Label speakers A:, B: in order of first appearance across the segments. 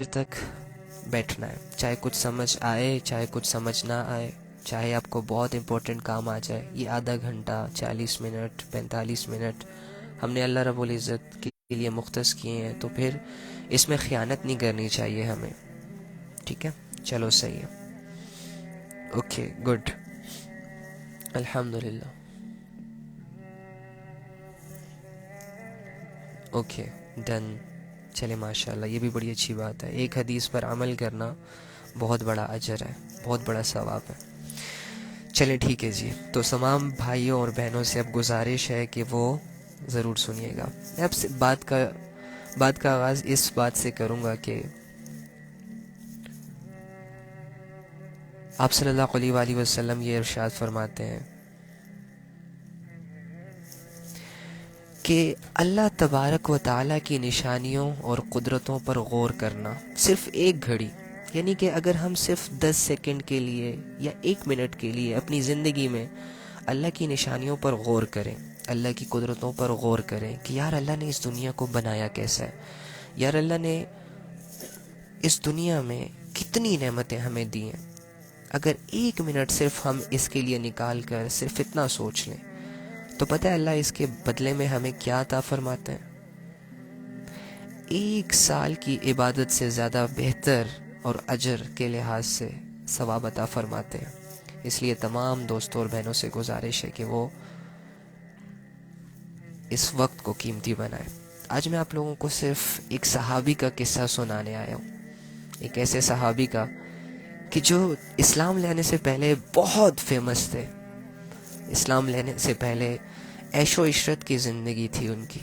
A: دیر تک بیٹھنا ہے، چاہے کچھ سمجھ آئے چاہے کچھ سمجھ نہ آئے، چاہے آپ کو بہت امپورٹنٹ کام آ جائے۔ یہ آدھا گھنٹہ، 40 منٹ، 45 منٹ ہم نے اللہ رب العزت کے لیے مختص کیے ہیں، تو پھر اس میں خیانت نہیں کرنی چاہیے ہمیں، ٹھیک ہے؟ چلو صحیح ہے، اوکے گڈ، الحمدللہ، اوکے ڈن، چلے ماشاءاللہ، یہ بھی بڑی اچھی بات ہے۔ ایک حدیث پر عمل کرنا بہت بڑا اجر ہے، بہت بڑا ثواب ہے۔ چلیں ٹھیک ہے جی، تو تمام بھائیوں اور بہنوں سے اب گزارش ہے کہ وہ ضرور سنیے گا۔ میں اب سے بات کا آغاز اس بات سے کروں گا کہ آپ صلی اللہ علیہ وآلہ وسلم یہ ارشاد فرماتے ہیں کہ اللہ تبارک و تعالیٰ کی نشانیوں اور قدرتوں پر غور کرنا صرف ایک گھڑی، یعنی کہ اگر ہم صرف 10 سیکنڈ کے لیے یا 1 منٹ کے لیے اپنی زندگی میں اللہ کی نشانیوں پر غور کریں، اللہ کی قدرتوں پر غور کریں کہ یار اللہ نے اس دنیا کو بنایا کیسا ہے، یار اللہ نے اس دنیا میں کتنی نعمتیں ہمیں دی ہیں، اگر 1 منٹ صرف ہم اس کے لیے نکال کر صرف اتنا سوچ لیں تو پتہ ہے اللہ اس کے بدلے میں ہمیں کیا عطا فرماتے ہیں؟ 1 سال کی عبادت سے زیادہ بہتر اور اجر کے لحاظ سے ثواب عطا فرماتے ہیں۔ اس لیے تمام دوستوں اور بہنوں سے گزارش ہے کہ وہ اس وقت کو قیمتی بنائیں۔ آج میں آپ لوگوں کو صرف ایک صحابی کا قصہ سنانے آیا ہوں، ایک ایسے صحابی کا کہ جو اسلام لینے سے پہلے بہت فیمس تھے، اسلام لینے سے پہلے عیش و عشرت کی زندگی تھی ان کی،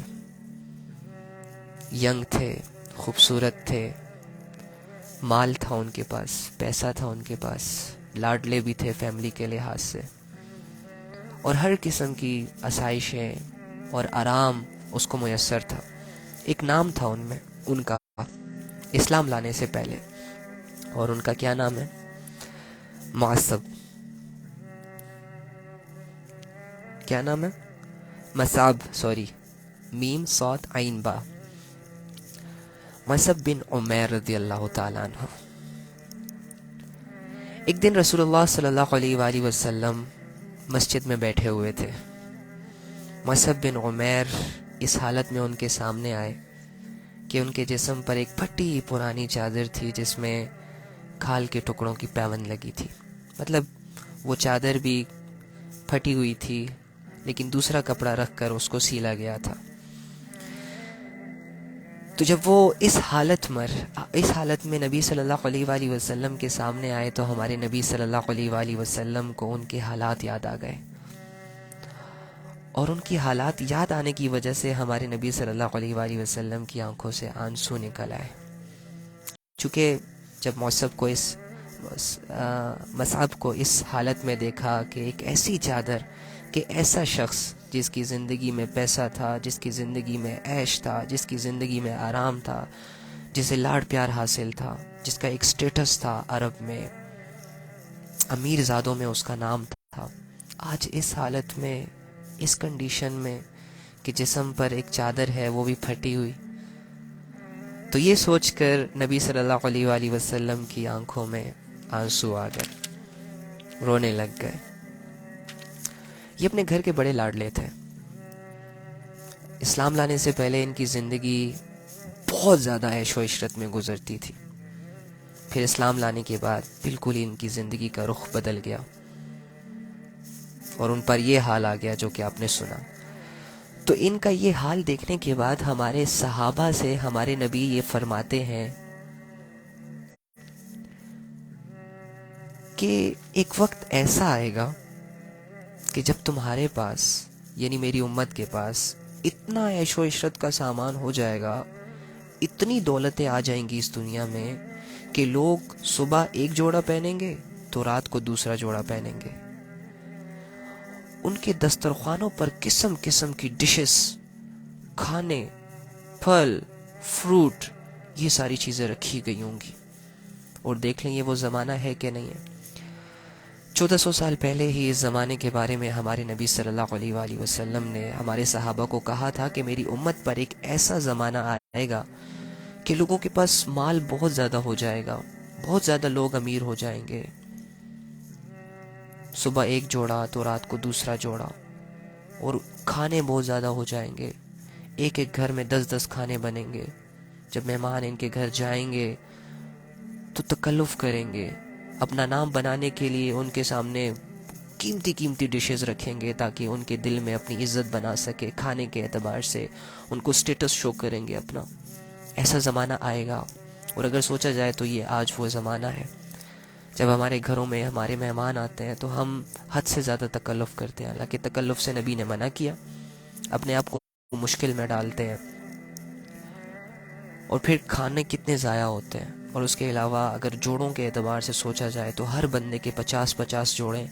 A: ینگ تھے، خوبصورت تھے، مال تھا ان کے پاس، پیسہ تھا ان کے پاس، لاڈلے بھی تھے فیملی کے لحاظ سے، اور ہر قسم کی آسائشیں اور آرام اس کو میسر تھا۔ ایک نام تھا ان میں، ان کا اسلام لانے سے پہلے، اور ان کا کیا نام ہے؟ معصب۔ کیا نام ہے؟ مصعب، سوری، میم صاد عین با، مصعب بن عمیر رضی اللہ تعالیٰ عنہ۔ ایک دن رسول اللہ صلی اللہ علیہ وآلہ وسلم مسجد میں بیٹھے ہوئے تھے۔ مصعب بن عمیر اس حالت میں ان کے سامنے آئے کہ ان کے جسم پر ایک پھٹی پرانی چادر تھی جس میں کھال کے ٹکڑوں کی پیوند لگی تھی، مطلب وہ چادر بھی پھٹی ہوئی تھی لیکن دوسرا کپڑا رکھ کر اس کو سیلا گیا تھا۔ تو جب وہ اس حالت میں نبی صلی اللہ علیہ وآلہ وسلم کے سامنے آئے تو ہمارے نبی صلی اللہ علیہ وآلہ وسلم کو ان کے حالات یاد آ گئے، اور ان کی حالات یاد آنے کی وجہ سے ہمارے نبی صلی اللہ علیہ وآلہ وسلم کی آنکھوں سے آنسو نکل آئے۔ چونکہ جب مصعب کو اس حالت میں دیکھا کہ ایک ایسی چادر، کہ ایسا شخص جس کی زندگی میں پیسہ تھا، جس کی زندگی میں عیش تھا، جس کی زندگی میں آرام تھا، جسے لاڈ پیار حاصل تھا، جس کا ایک سٹیٹس تھا عرب میں، امیر زادوں میں اس کا نام تھا، آج اس حالت میں، اس کنڈیشن میں کہ جسم پر ایک چادر ہے وہ بھی پھٹی ہوئی، تو یہ سوچ کر نبی صلی اللہ علیہ وآلہ وسلم کی آنکھوں میں آنسو آ گئے، رونے لگ گئے۔ یہ اپنے گھر کے بڑے لاڈلے تھے۔ اسلام لانے سے پہلے ان کی زندگی بہت زیادہ عیش و عشرت میں گزرتی تھی، پھر اسلام لانے کے بعد بالکل ہی ان کی زندگی کا رخ بدل گیا، اور ان پر یہ حال آ گیا جو کہ آپ نے سنا۔ تو ان کا یہ حال دیکھنے کے بعد ہمارے صحابہ سے ہمارے نبی یہ فرماتے ہیں کہ ایک وقت ایسا آئے گا کہ جب تمہارے پاس، یعنی میری امت کے پاس، اتنا عیش و عشرت کا سامان ہو جائے گا، اتنی دولتیں آ جائیں گی اس دنیا میں کہ لوگ صبح ایک جوڑا پہنیں گے تو رات کو دوسرا جوڑا پہنیں گے۔ ان کے دسترخوانوں پر قسم قسم کی ڈشز، کھانے، پھل، فروٹ، یہ ساری چیزیں رکھی گئی ہوں گی، اور دیکھ لیں یہ وہ زمانہ ہے کہ نہیں ہے۔ 1400 سال پہلے ہی اس زمانے کے بارے میں ہمارے نبی صلی اللہ علیہ وآلہ وسلم نے ہمارے صحابہ کو کہا تھا کہ میری امت پر ایک ایسا زمانہ آئے گا کہ لوگوں کے پاس مال بہت زیادہ ہو جائے گا، بہت زیادہ لوگ امیر ہو جائیں گے، صبح ایک جوڑا تو رات کو دوسرا جوڑا، اور کھانے بہت زیادہ ہو جائیں گے، ایک ایک گھر میں 10 کھانے بنیں گے، جب مہمان ان کے گھر جائیں گے تو تکلف کریں گے، اپنا نام بنانے کے لیے ان کے سامنے قیمتی قیمتی ڈشز رکھیں گے تاکہ ان کے دل میں اپنی عزت بنا سکے، کھانے کے اعتبار سے ان کو سٹیٹس شو کریں گے اپنا۔ ایسا زمانہ آئے گا، اور اگر سوچا جائے تو یہ آج وہ زمانہ ہے جب ہمارے گھروں میں ہمارے مہمان آتے ہیں تو ہم حد سے زیادہ تکلف کرتے ہیں، حالانکہ تکلف سے نبی نے منع کیا، اپنے آپ کو مشکل میں ڈالتے ہیں، اور پھر کھانے کتنے ضائع ہوتے ہیں۔ اور اس کے علاوہ اگر جوڑوں کے اعتبار سے سوچا جائے تو ہر بندے کے 50 جوڑیں،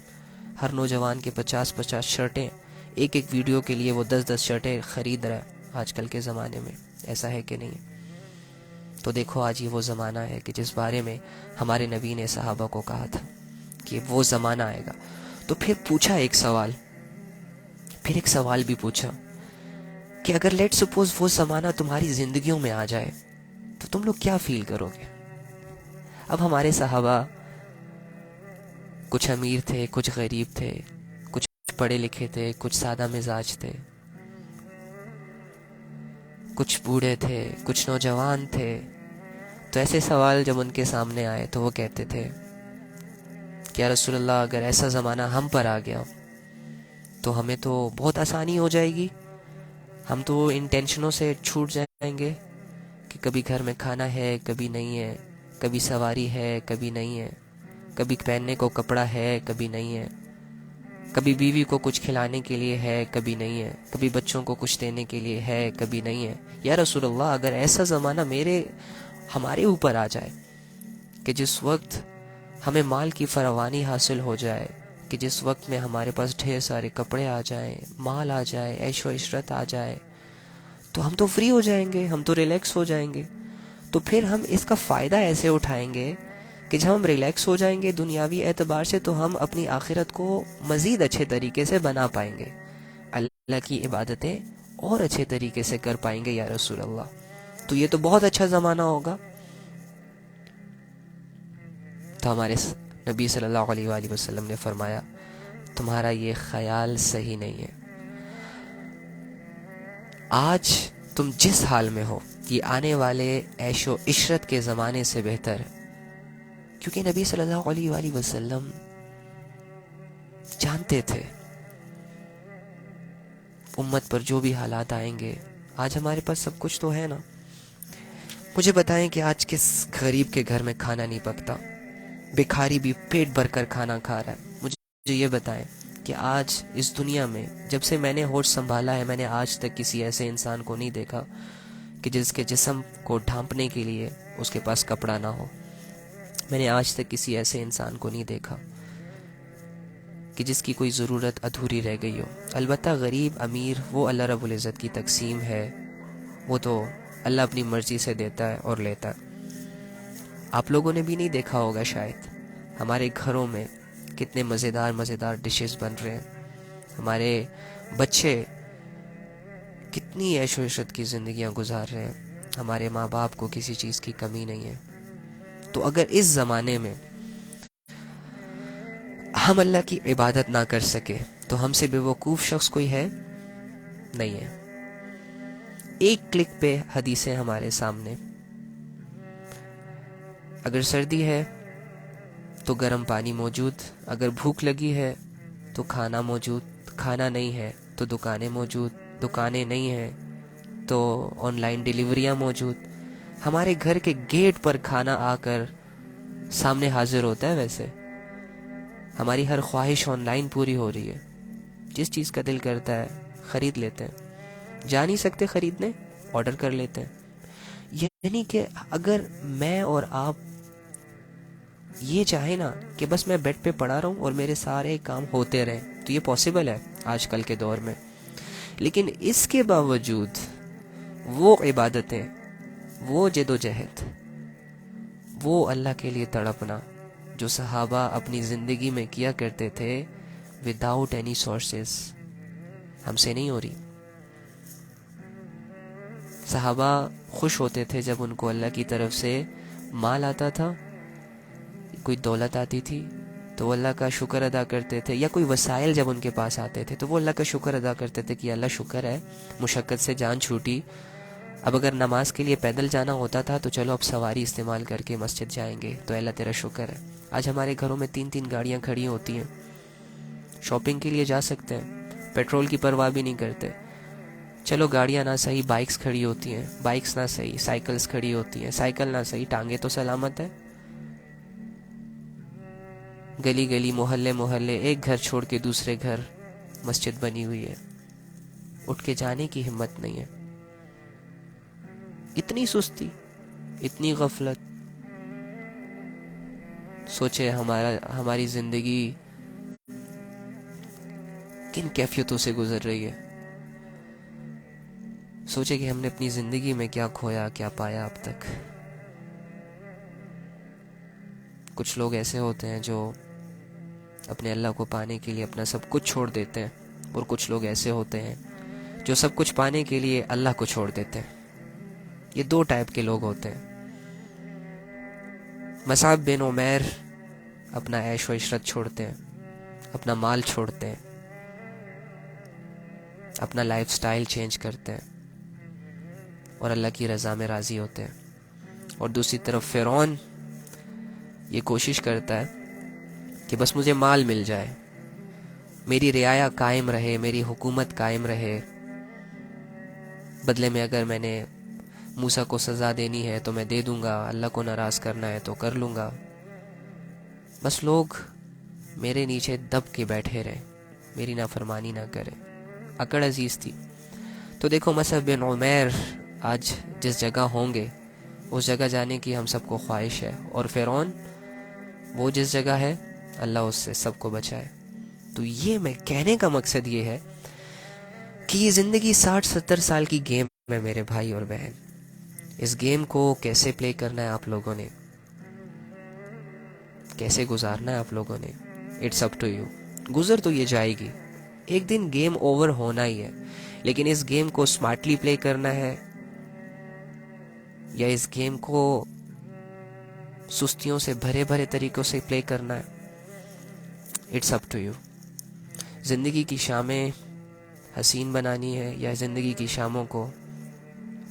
A: ہر نوجوان کے 50 شرٹیں، ایک ایک ویڈیو کے لیے وہ 10 شرٹیں خرید رہا ہے آج کل کے زمانے میں، ایسا ہے کہ نہیں؟ تو دیکھو آج یہ وہ زمانہ ہے کہ جس بارے میں ہمارے نبی نے صحابہ کو کہا تھا کہ وہ زمانہ آئے گا۔ تو پھر پوچھا ایک سوال، پھر ایک سوال بھی پوچھا کہ اگر لیٹ سپوز وہ زمانہ تمہاری زندگیوں میں آ جائے تو تم لوگ کیا فیل کرو گے؟ اب ہمارے صحابہ کچھ امیر تھے، کچھ غریب تھے، کچھ پڑھے لکھے تھے، کچھ سادہ مزاج تھے، کچھ بوڑھے تھے، کچھ نوجوان تھے۔ تو ایسے سوال جب ان کے سامنے آئے تو وہ کہتے تھے کہ یا رسول اللہ اگر ایسا زمانہ ہم پر آ گیا تو ہمیں تو بہت آسانی ہو جائے گی، ہم تو ان ٹینشنوں سے چھوٹ جائیں گے کہ کبھی گھر میں کھانا ہے کبھی نہیں ہے، کبھی سواری ہے کبھی نہیں ہے، کبھی پہننے کو کپڑا ہے کبھی نہیں ہے، کبھی بیوی کو کچھ کھلانے کے لیے ہے کبھی نہیں ہے، کبھی بچوں کو کچھ دینے کے لیے ہے کبھی نہیں ہے۔ یا رسول اللہ اگر ایسا زمانہ ہمارے اوپر آ جائے کہ جس وقت ہمیں مال کی فراوانی حاصل ہو جائے، کہ جس وقت میں ہمارے پاس ڈھیر سارے کپڑے آ جائیں، مال آ جائے، عیش و عشرت آ جائے، تو ہم تو فری ہو جائیں گے، ہم تو ریلیکس ہو جائیں گے۔ تو پھر ہم اس کا فائدہ ایسے اٹھائیں گے کہ جب ہم ریلیکس ہو جائیں گے دنیاوی اعتبار سے تو ہم اپنی آخرت کو مزید اچھے طریقے سے بنا پائیں گے، اللہ کی عبادتیں اور اچھے طریقے سے کر پائیں گے یا رسول اللہ۔ تو یہ تو بہت اچھا زمانہ ہوگا۔ تو ہمارے نبی صلی اللہ علیہ وآلہ وسلم نے فرمایا تمہارا یہ خیال صحیح نہیں ہے، آج تم جس حال میں ہو یہ آنے والے عیش و عشرت کے زمانے سے بہتر ہے، کیونکہ نبی صلی اللہ علیہ وآلہ وسلم جانتے تھے امت پر جو بھی حالات آئیں گے۔ آج ہمارے پاس سب کچھ تو ہے نا، مجھے بتائیں کہ آج کس غریب کے گھر میں کھانا نہیں پکتا، بھکاری بھی پیٹ بھر کر کھانا کھا رہا ہے۔ مجھے یہ بتائیں کہ آج اس دنیا میں جب سے میں نے ہوش سنبھالا ہے میں نے آج تک کسی ایسے انسان کو نہیں دیکھا کہ جس کے جسم کو ڈھانپنے کے لیے اس کے پاس کپڑا نہ ہو۔ میں نے آج تک کسی ایسے انسان کو نہیں دیکھا کہ جس کی کوئی ضرورت ادھوری رہ گئی ہو۔ البتہ غریب امیر وہ اللہ رب العزت کی تقسیم ہے، وہ تو اللہ اپنی مرضی سے دیتا ہے اور لیتا ہے۔ آپ لوگوں نے بھی نہیں دیکھا ہوگا شاید ہمارے گھروں میں کتنے مزیدار ڈشز بن رہے ہیں، ہمارے بچے کتنی عیش و عشرت کی زندگیاں گزار رہے ہیں، ہمارے ماں باپ کو کسی چیز کی کمی نہیں ہے۔ تو اگر اس زمانے میں ہم اللہ کی عبادت نہ کر سکے تو ہم سے بے وقوف شخص کوئی ہے نہیں ہے۔ ایک کلک پہ حدیثیں ہمارے سامنے، اگر سردی ہے تو گرم پانی موجود، اگر بھوک لگی ہے تو کھانا موجود، کھانا نہیں ہے تو دکانیں موجود، دکانیں نہیں ہیں تو آن لائن ڈیلیوریاں موجود، ہمارے گھر کے گیٹ پر کھانا آ کر سامنے حاضر ہوتا ہے۔ ویسے ہماری ہر خواہش آن لائن پوری ہو رہی ہے، جس چیز کا دل کرتا ہے خرید لیتے ہیں، جا نہیں سکتے خریدنے آرڈر کر لیتے ہیں۔ یعنی کہ اگر میں اور آپ یہ چاہیں نا کہ بس میں بیڈ پہ پڑا رہوں اور میرے سارے کام ہوتے رہیں تو یہ پاسبل ہے آج کل کے دور میں، لیکن اس کے باوجود وہ عبادتیں، وہ جد و جہد، وہ اللہ کے لیے تڑپنا جو صحابہ اپنی زندگی میں کیا کرتے تھے وداؤٹ اینی سورسز، ہم سے نہیں ہو رہی۔ صحابہ خوش ہوتے تھے جب ان کو اللہ کی طرف سے مال آتا تھا، کوئی دولت آتی تھی تو وہ اللہ کا شکر ادا کرتے تھے، یا کوئی وسائل جب ان کے پاس آتے تھے تو وہ اللہ کا شکر ادا کرتے تھے کہ اللہ شکر ہے، مشقت سے جان چھوٹی، اب اگر نماز کے لیے پیدل جانا ہوتا تھا تو چلو اب سواری استعمال کر کے مسجد جائیں گے، تو اللہ تیرا شکر ہے۔ آج ہمارے گھروں میں 3 گاڑیاں کھڑی ہوتی ہیں، شاپنگ کے لیے جا سکتے ہیں، پیٹرول کی پرواہ بھی نہیں کرتے، چلو گاڑیاں نہ صحیح بائکس کھڑی ہوتی ہیں، بائکس نہ صحیح سائیکلز کھڑی ہوتی ہیں، سائیکل نہ صحیح ٹانگیں تو سلامت ہے۔ گلی گلی محلے محلے ایک گھر چھوڑ کے دوسرے گھر مسجد بنی ہوئی ہے، اٹھ کے جانے کی ہمت نہیں ہے۔ اتنی سستی، اتنی غفلت، سوچے ہماری زندگی کن کیفیتوں سے گزر رہی ہے، سوچے کہ ہم نے اپنی زندگی میں کیا کھویا کیا پایا اب تک۔ کچھ لوگ ایسے ہوتے ہیں جو اپنے اللہ کو پانے کے لیے اپنا سب کچھ چھوڑ دیتے ہیں، اور کچھ لوگ ایسے ہوتے ہیں جو سب کچھ پانے کے لیے اللہ کو چھوڑ دیتے ہیں۔ یہ 2 ٹائپ کے لوگ ہوتے ہیں۔ مصعب بن عمیر اپنا عیش و عشرت چھوڑتے ہیں، اپنا مال چھوڑتے ہیں، اپنا لائف سٹائل چینج کرتے ہیں اور اللہ کی رضا میں راضی ہوتے ہیں۔ اور دوسری طرف فرعون یہ کوشش کرتا ہے کہ بس مجھے مال مل جائے، میری رعایا قائم رہے، میری حکومت قائم رہے، بدلے میں اگر میں نے موسیٰ کو سزا دینی ہے تو میں دے دوں گا، اللہ کو ناراض کرنا ہے تو کر لوں گا، بس لوگ میرے نیچے دب کے بیٹھے رہیں، میری نافرمانی نہ کریں۔ اکڑ عزیز تھی۔ تو دیکھو مصعب بن عمیر آج جس جگہ ہوں گے اس جگہ جانے کی ہم سب کو خواہش ہے، اور فرعون وہ جس جگہ ہے اللہ اس سے سب کو بچائے۔ تو یہ میں کہنے کا مقصد یہ ہے کہ یہ زندگی 60-70 سال کی گیم ہے میرے بھائی اور بہن۔ اس گیم کو کیسے پلے کرنا ہے آپ لوگوں نے، کیسے گزارنا ہے آپ لوگوں نے، اٹس اپ ٹو یو۔ گزر تو یہ جائے گی، ایک دن گیم اوور ہونا ہی ہے، لیکن اس گیم کو سمارٹلی پلے کرنا ہے یا اس گیم کو سستیوں سے بھرے بھرے طریقوں سے پلے کرنا ہے، اٹس اپ ٹو یو۔ زندگی کی شامیں حسین بنانی ہے یا زندگی کی شاموں کو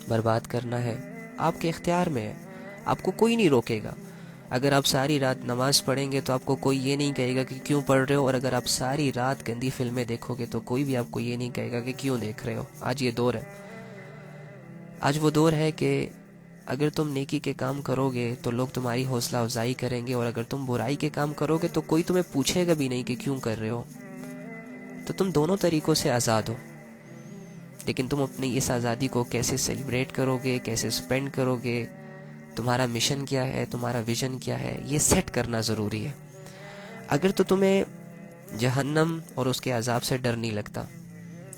A: برباد کرنا ہے، آپ کے اختیار میں ہے، آپ کو کوئی نہیں روکے گا۔ اگر آپ ساری رات نماز پڑھیں گے تو آپ کو کوئی یہ نہیں کہے گا کہ کیوں پڑھ رہے ہو، اور اگر آپ ساری رات گندی فلمیں دیکھو گے تو کوئی بھی آپ کو یہ نہیں کہے گا کہ کیوں دیکھ رہے ہو۔ آج یہ دور ہے، آج وہ دور ہے کہ اگر تم نیکی کے کام کرو گے تو لوگ تمہاری حوصلہ افزائی کریں گے، اور اگر تم برائی کے کام کرو گے تو کوئی تمہیں پوچھے گا بھی نہیں کہ کیوں کر رہے ہو۔ تو تم دونوں طریقوں سے آزاد ہو، لیکن تم اپنی اس آزادی کو کیسے سیلیبریٹ کرو گے، کیسے سپینڈ کرو گے، تمہارا مشن کیا ہے، تمہارا ویژن کیا ہے، یہ سیٹ کرنا ضروری ہے۔ اگر تو تمہیں جہنم اور اس کے عذاب سے ڈر نہیں لگتا،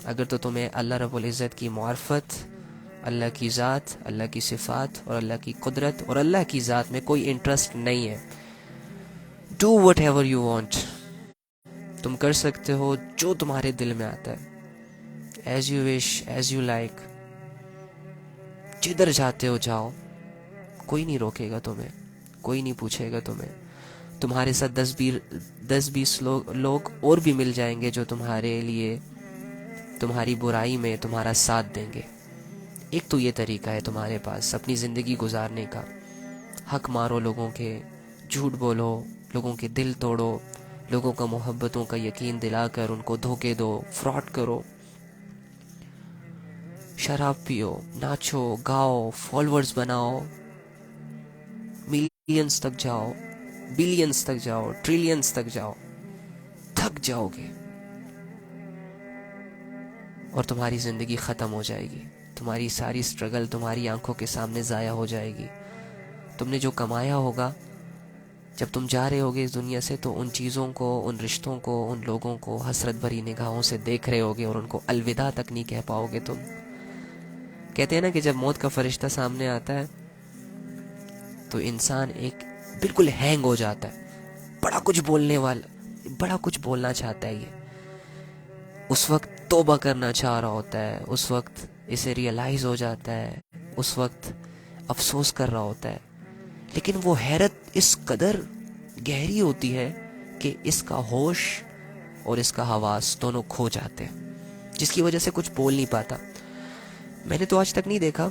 A: اگر تو تمہیں اللہ رب العزت کی معرفت، اللہ کی ذات، اللہ کی صفات اور اللہ کی قدرت اور اللہ کی ذات میں کوئی انٹرسٹ نہیں ہے، do what ever you want, تم کر سکتے ہو جو تمہارے دل میں آتا ہے، as you wish, as you like, جدھر جاتے ہو جاؤ، کوئی نہیں روکے گا تمہیں، کوئی نہیں پوچھے گا تمہیں۔ تمہارے ساتھ 10-20 لوگ اور بھی مل جائیں گے جو تمہارے لیے تمہاری برائی میں تمہارا ساتھ دیں گے۔ ایک تو یہ طریقہ ہے تمہارے پاس اپنی زندگی گزارنے کا، حق مارو لوگوں کے، جھوٹ بولو، لوگوں کے دل توڑو، لوگوں کا محبتوں کا یقین دلا کر ان کو دھوکے دو، فراڈ کرو، شراب پیو، ناچو، گاؤ، فالوورز بناؤ، ملینز تک جاؤ، بلینز تک جاؤ، ٹریلینز تک جاؤ، تھک جاؤ گے اور تمہاری زندگی ختم ہو جائے گی، تمہاری ساری سٹرگل تمہاری آنکھوں کے سامنے ضائع ہو جائے گی۔ تم نے جو کمایا ہوگا جب تم جا رہے ہوگے اس دنیا سے، تو ان چیزوں کو، ان رشتوں کو، ان لوگوں کو حسرت بھری نگاہوں سے دیکھ رہے ہوگے اور ان کو الوداع تک نہیں کہہ پاؤ گے تم۔ کہتے ہیں نا کہ جب موت کا فرشتہ سامنے آتا ہے تو انسان ایک بالکل ہینگ ہو جاتا ہے، بڑا کچھ بولنے والا، بڑا کچھ بولنا چاہتا ہے، یہ اس وقت توبہ کرنا چاہ رہا ہوتا ہے، اس وقت اسے ریئلائز ہو جاتا ہے، اس وقت افسوس کر رہا ہوتا ہے، لیکن وہ حیرت اس قدر گہری ہوتی ہے کہ اس کا ہوش اور اس کا حواس دونوں کھو جاتے ہیں، جس کی وجہ سے کچھ بول نہیں پاتا۔ میں نے تو آج تک نہیں دیکھا،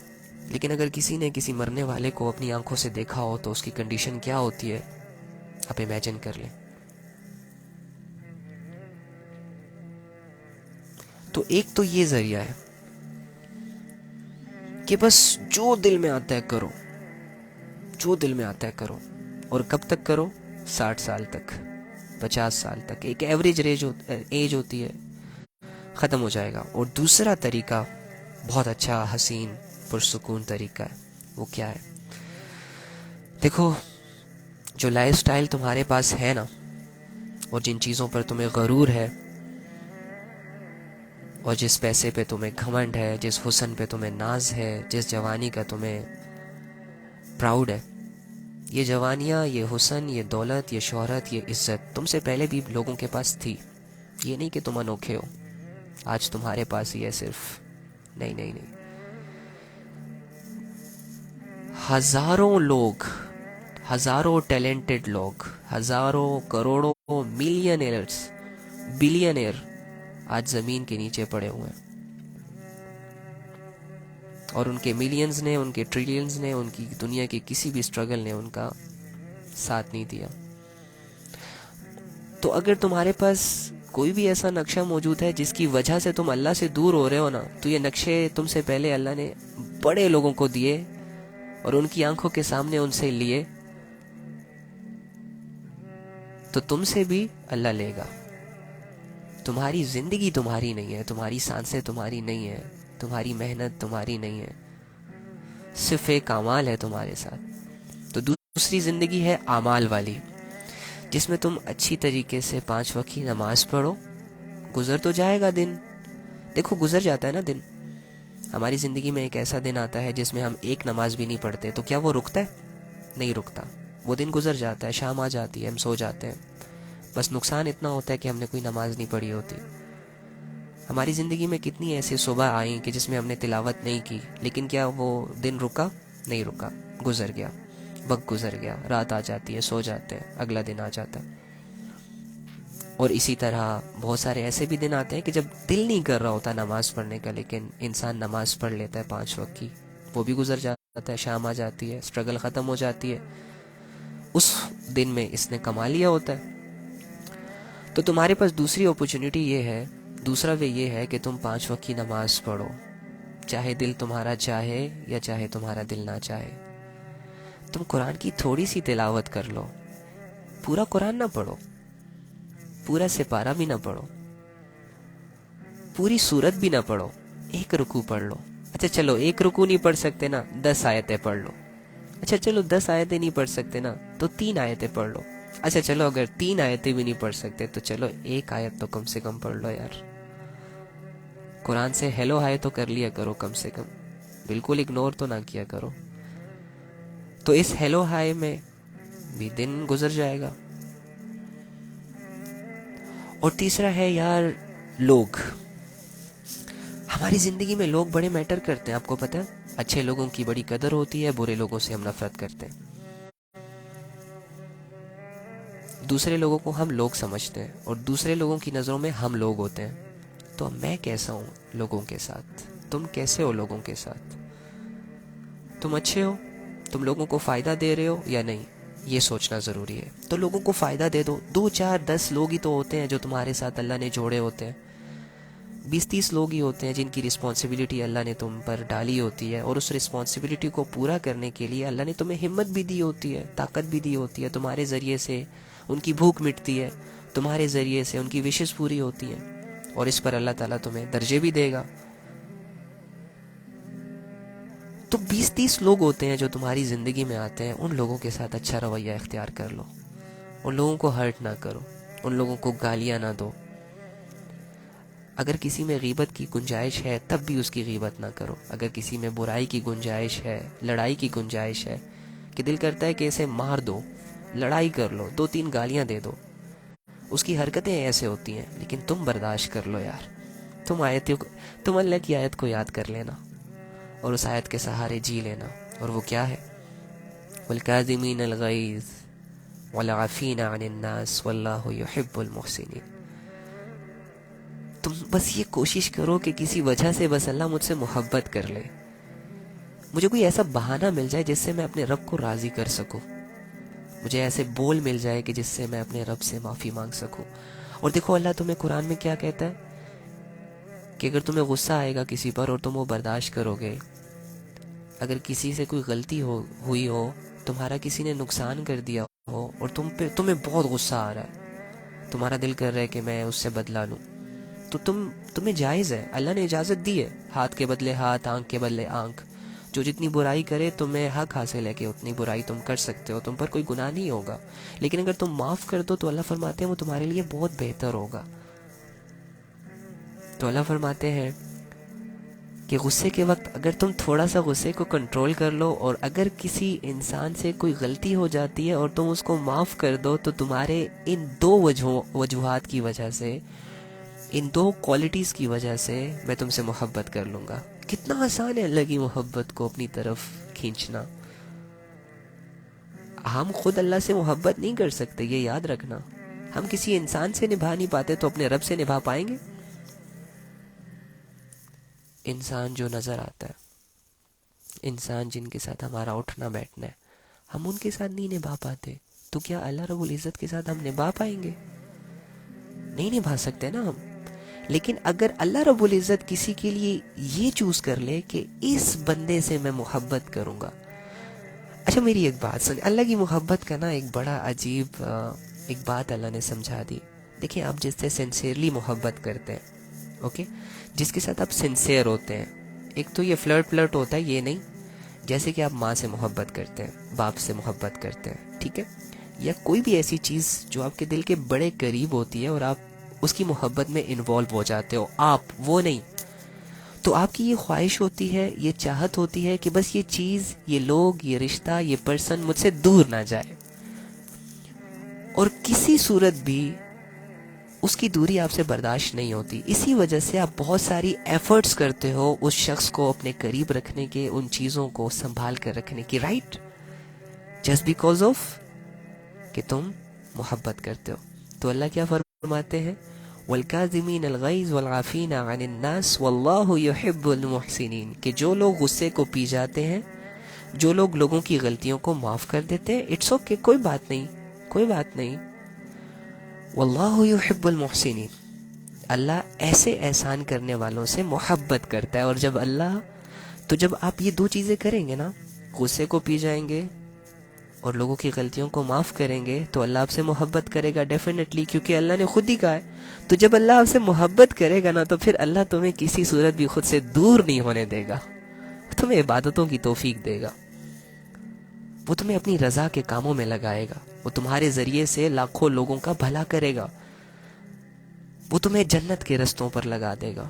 A: لیکن اگر کسی نے کسی مرنے والے کو اپنی آنکھوں سے دیکھا ہو تو اس کی کنڈیشن کیا ہوتی ہے آپ امیجن کر لیں۔ تو ایک تو یہ ذریعہ ہے کہ بس جو دل میں آتا ہے کرو، جو دل میں آتا ہے کرو، اور کب تک کرو؟ 60 سال تک، 50 سال تک، ایک ایوریج ایج ہوتی ہے، ختم ہو جائے گا۔ اور دوسرا طریقہ بہت اچھا، حسین، پرسکون طریقہ ہے۔ وہ کیا ہے؟ دیکھو، جو لائف سٹائل تمہارے پاس ہے نا، اور جن چیزوں پر تمہیں غرور ہے، اور جس پیسے پہ تمہیں گھمنڈ ہے، جس حسن پہ تمہیں ناز ہے، جس جوانی کا تمہیں پراؤڈ ہے، یہ جوانیاں، یہ حسن، یہ دولت، یہ شہرت، یہ عزت تم سے پہلے بھی لوگوں کے پاس تھی۔ یہ نہیں کہ تم انوکھے ہو، آج تمہارے پاس ہی ہے صرف۔ نہیں نہیں نہیں، ہزاروں لوگ، ہزاروں ٹیلنٹڈ لوگ، ہزاروں کروڑوں ملینئرز، بلینئر آج زمین کے نیچے پڑے ہوئے ہیں، اور ان کے ملینز نے، ان کے ٹریلینز نے، ان کی دنیا کی کسی بھی اسٹرگل نے ان کا ساتھ نہیں دیا۔ تو اگر تمہارے پاس کوئی بھی ایسا نقشہ موجود ہے جس کی وجہ سے تم اللہ سے دور ہو رہے ہو نا، تو یہ نقشے تم سے پہلے اللہ نے بڑے لوگوں کو دیے، اور ان کی آنکھوں کے سامنے ان سے لیے، تو تم سے بھی اللہ لے گا۔ تمہاری زندگی تمہاری نہیں ہے، تمہاری سانسیں تمہاری نہیں ہے، تمہاری محنت تمہاری نہیں ہے، صرف ایک اعمال ہے تمہارے ساتھ۔ تو دوسری زندگی ہے اعمال والی، جس میں تم اچھی طریقے سے 5 وقت کی نماز پڑھو۔ گزر تو جائے گا دن، دیکھو گزر جاتا ہے نا دن۔ ہماری زندگی میں ایک ایسا دن آتا ہے جس میں ہم ایک نماز بھی نہیں پڑھتے، تو کیا وہ رکتا ہے؟ نہیں رکتا، وہ دن گزر جاتا ہے، شام آ جاتی ہے، ہم سو جاتے ہیں۔ بس نقصان اتنا ہوتا ہے کہ ہم نے کوئی نماز نہیں پڑھی ہوتی۔ ہماری زندگی میں کتنی ایسی صبح آئیں کہ جس میں ہم نے تلاوت نہیں کی، لیکن کیا وہ دن رکا؟ نہیں رکا، گزر گیا، وقت گزر گیا، رات آ جاتی ہے، سو جاتے ہیں، اگلا دن آ جاتا ہے۔ اور اسی طرح بہت سارے ایسے بھی دن آتے ہیں کہ جب دل نہیں کر رہا ہوتا نماز پڑھنے کا، لیکن انسان نماز پڑھ لیتا ہے 5 وقت کی، وہ بھی گزر جاتا ہے، شام آ جاتی ہے، اسٹرگل ختم ہو جاتی ہے، اس دن میں اس نے کما لیا ہوتا ہے۔ تو تمہارے پاس دوسری اپرچونٹی یہ ہے، دوسرا وے یہ ہے کہ تم 5 وقت کی نماز پڑھو، چاہے دل تمہارا چاہے یا چاہے تمہارا دل نہ چاہے۔ تم قرآن کی تھوڑی سی تلاوت کر لو، پورا قرآن نہ پڑھو، پورا سپارہ بھی نہ پڑھو، پوری سورت بھی نہ پڑھو، ایک رکوع پڑھ لو۔ اچھا چلو ایک رکوع نہیں پڑھ سکتے نا، 10 آیتیں پڑھ لو۔ اچھا چلو 10 آیتیں نہیں پڑھ سکتے نا، تو 3 آیتیں پڑھ لو۔ اچھا چلو اگر 3 آیتیں بھی نہیں پڑھ سکتے تو چلو ایک آیت تو کم سے کم پڑھ لو یار۔ قرآن سے ہیلو ہائے تو کر لیا کرو کم سے کم، بالکل اگنور تو نہ کیا کرو۔ تو اس ہیلو ہائے میں بھی دن گزر جائے گا۔ اور تیسرا ہے یار لوگ، ہماری زندگی میں لوگ بڑے میٹر کرتے ہیں، آپ کو پتہ ہے؟ اچھے لوگوں کی بڑی قدر ہوتی ہے، برے لوگوں سے ہم نفرت کرتے ہیں۔ دوسرے لوگوں کو ہم لوگ سمجھتے ہیں، اور دوسرے لوگوں کی نظروں میں ہم لوگ ہوتے ہیں۔ تو میں کیسا ہوں لوگوں کے ساتھ؟ تم کیسے ہو لوگوں کے ساتھ؟ تم اچھے ہو؟ تم لوگوں کو فائدہ دے رہے ہو یا نہیں؟ یہ سوچنا ضروری ہے۔ تو لوگوں کو فائدہ دے دو، 2 4 10 لوگ ہی تو ہوتے ہیں جو تمہارے ساتھ اللہ نے جوڑے ہوتے ہیں، 20 30 لوگ ہی ہوتے ہیں جن کی رسپانسبلٹی اللہ نے تم پر ڈالی ہوتی ہے، اور اس رسپانسبلٹی کو پورا کرنے کے لیے اللہ نے تمہیں ہمت بھی دی ہوتی ہے، طاقت بھی دی ہوتی ہے، تمہارے ذریعے سے ان کی بھوک مٹتی ہے، تمہارے ذریعے سے ان کی وشز پوری ہوتی ہیں، اور اس پر اللہ تعالیٰ تمہیں درجے بھی دے گا۔ تو 20 30 لوگ ہوتے ہیں جو تمہاری زندگی میں آتے ہیں، ان لوگوں کے ساتھ اچھا رویہ اختیار کر لو، ان لوگوں کو ہرٹ نہ کرو، ان لوگوں کو گالیاں نہ دو۔ اگر کسی میں غیبت کی گنجائش ہے تب بھی اس کی غیبت نہ کرو۔ اگر کسی میں برائی کی گنجائش ہے، لڑائی کی گنجائش ہے، کہ دل کرتا ہے کہ اسے مار دو، لڑائی کر لو، 2 3 گالیاں دے دو، اس کی حرکتیں ایسے ہوتی ہیں، لیکن تم برداشت کر لو یار۔ تم اللہ کی آیت کو یاد کر لینا، اور اس آیت کے سہارے جی لینا، اور وہ کیا ہے؟ والکاظمین الغیظ والعافین عن الناس واللہ یحب المحسنین۔ تم بس یہ کوشش کرو کہ کسی وجہ سے بس اللہ مجھ سے محبت کر لے، مجھے کوئی ایسا بہانہ مل جائے جس سے میں اپنے رب کو راضی کر سکوں، مجھے ایسے بول مل جائے کہ جس سے میں اپنے رب سے معافی مانگ سکوں۔ اور دیکھو اللہ تمہیں قرآن میں کیا کہتا ہے کہ اگر تمہیں غصہ آئے گا کسی پر اور تم وہ برداشت کرو گے، اگر کسی سے کوئی غلطی ہوئی ہو، تمہارا کسی نے نقصان کر دیا ہو اور تمہیں بہت غصہ آ رہا ہے، تمہارا دل کر رہا ہے کہ میں اس سے بدلہ لوں، تو تمہیں جائز ہے، اللہ نے اجازت دی ہے، ہاتھ کے بدلے ہاتھ، آنکھ کے بدلے آنکھ، جو جتنی برائی کرے تمہیں حق حاصل ہے کہ اتنی برائی تم کر سکتے ہو، تم پر کوئی گناہ نہیں ہوگا، لیکن اگر تم معاف کر دو تو اللہ فرماتے ہیں وہ تمہارے لیے بہت بہتر ہوگا۔ تو اللہ فرماتے ہیں کہ غصے کے وقت اگر تم تھوڑا سا غصے کو کنٹرول کر لو، اور اگر کسی انسان سے کوئی غلطی ہو جاتی ہے اور تم اس کو معاف کر دو، تو تمہارے ان دو وجوہات کی وجہ سے، ان دو کوالٹیز کی وجہ سے میں تم سے محبت کر لوں گا۔ کتنا آسان ہے اللہ کی محبت کو اپنی طرف کھینچنا۔ ہم خود اللہ سے محبت نہیں کر سکتے، یہ یاد رکھنا۔ ہم کسی انسان سے نبھا نہیں پاتے تو اپنے رب سے نبھا پائیں گے؟ انسان جو نظر آتا ہے، انسان جن کے ساتھ ہمارا اٹھنا بیٹھنا ہے، ہم ان کے ساتھ نہیں نبھا پاتے، تو کیا اللہ رب العزت کے ساتھ ہم نبھا پائیں گے؟ نہیں نبھا سکتے نا ہم۔ لیکن اگر اللہ رب العزت کسی کے لیے یہ چوز کر لے کہ اس بندے سے میں محبت کروں گا۔ اچھا میری ایک بات سن، اللہ کی محبت کا نا ایک بڑا عجیب ایک بات اللہ نے سمجھا دی۔ دیکھیں آپ جس سے سنسیئرلی محبت کرتے ہیں، اوکے، جس کے ساتھ آپ سنسیئر ہوتے ہیں، ایک تو یہ فلرٹ ہوتا ہے، یہ نہیں جیسے کہ آپ ماں سے محبت کرتے ہیں، باپ سے محبت کرتے ہیں، ٹھیک ہے، یا کوئی بھی ایسی چیز جو آپ کے دل کے بڑے قریب ہوتی ہے اور آپ اس کی محبت میں انوالو ہو جاتے ہو، آپ وہ نہیں، تو آپ کی یہ خواہش ہوتی ہے، یہ چاہت ہوتی ہے کہ بس یہ چیز، یہ لوگ، یہ رشتہ، یہ پرسن مجھ سے دور نہ جائے، اور کسی صورت بھی اس کی دوری آپ سے برداشت نہیں ہوتی۔ اسی وجہ سے آپ بہت ساری ایفرٹس کرتے ہو اس شخص کو اپنے قریب رکھنے کے، ان چیزوں کو سنبھال کر رکھنے کی، رائٹ، جسٹ بیکاز آف کہ تم محبت کرتے ہو۔ تو اللہ کیا فرماتے ہیں؟ والکاظمین الغیظ والعافین عن الناس واللہ یحب المحسنین، کہ جو لوگ غصے کو پی جاتے ہیں، جو لوگ لوگوں کی غلطیوں کو معاف کر دیتے ہیں، اٹس اوکے، کوئی بات نہیں، کوئی بات نہیں، واللہ یحب المحسنین، اللہ ایسے احسان کرنے والوں سے محبت کرتا ہے۔ اور جب آپ یہ دو چیزیں کریں گے نا، غصے کو پی جائیں گے اور لوگوں کی غلطیوں کو معاف کریں گے، تو اللہ آپ سے محبت کرے گا ڈیفینیٹلی، کیونکہ اللہ نے خود ہی کہا ہے۔ تو جب اللہ آپ سے محبت کرے گا نا، تو پھر اللہ تمہیں کسی صورت بھی خود سے دور نہیں ہونے دے گا، تمہیں عبادتوں کی توفیق دے گا، وہ تمہیں اپنی رضا کے کاموں میں لگائے گا، وہ تمہارے ذریعے سے لاکھوں لوگوں کا بھلا کرے گا، وہ تمہیں جنت کے رستوں پر لگا دے گا،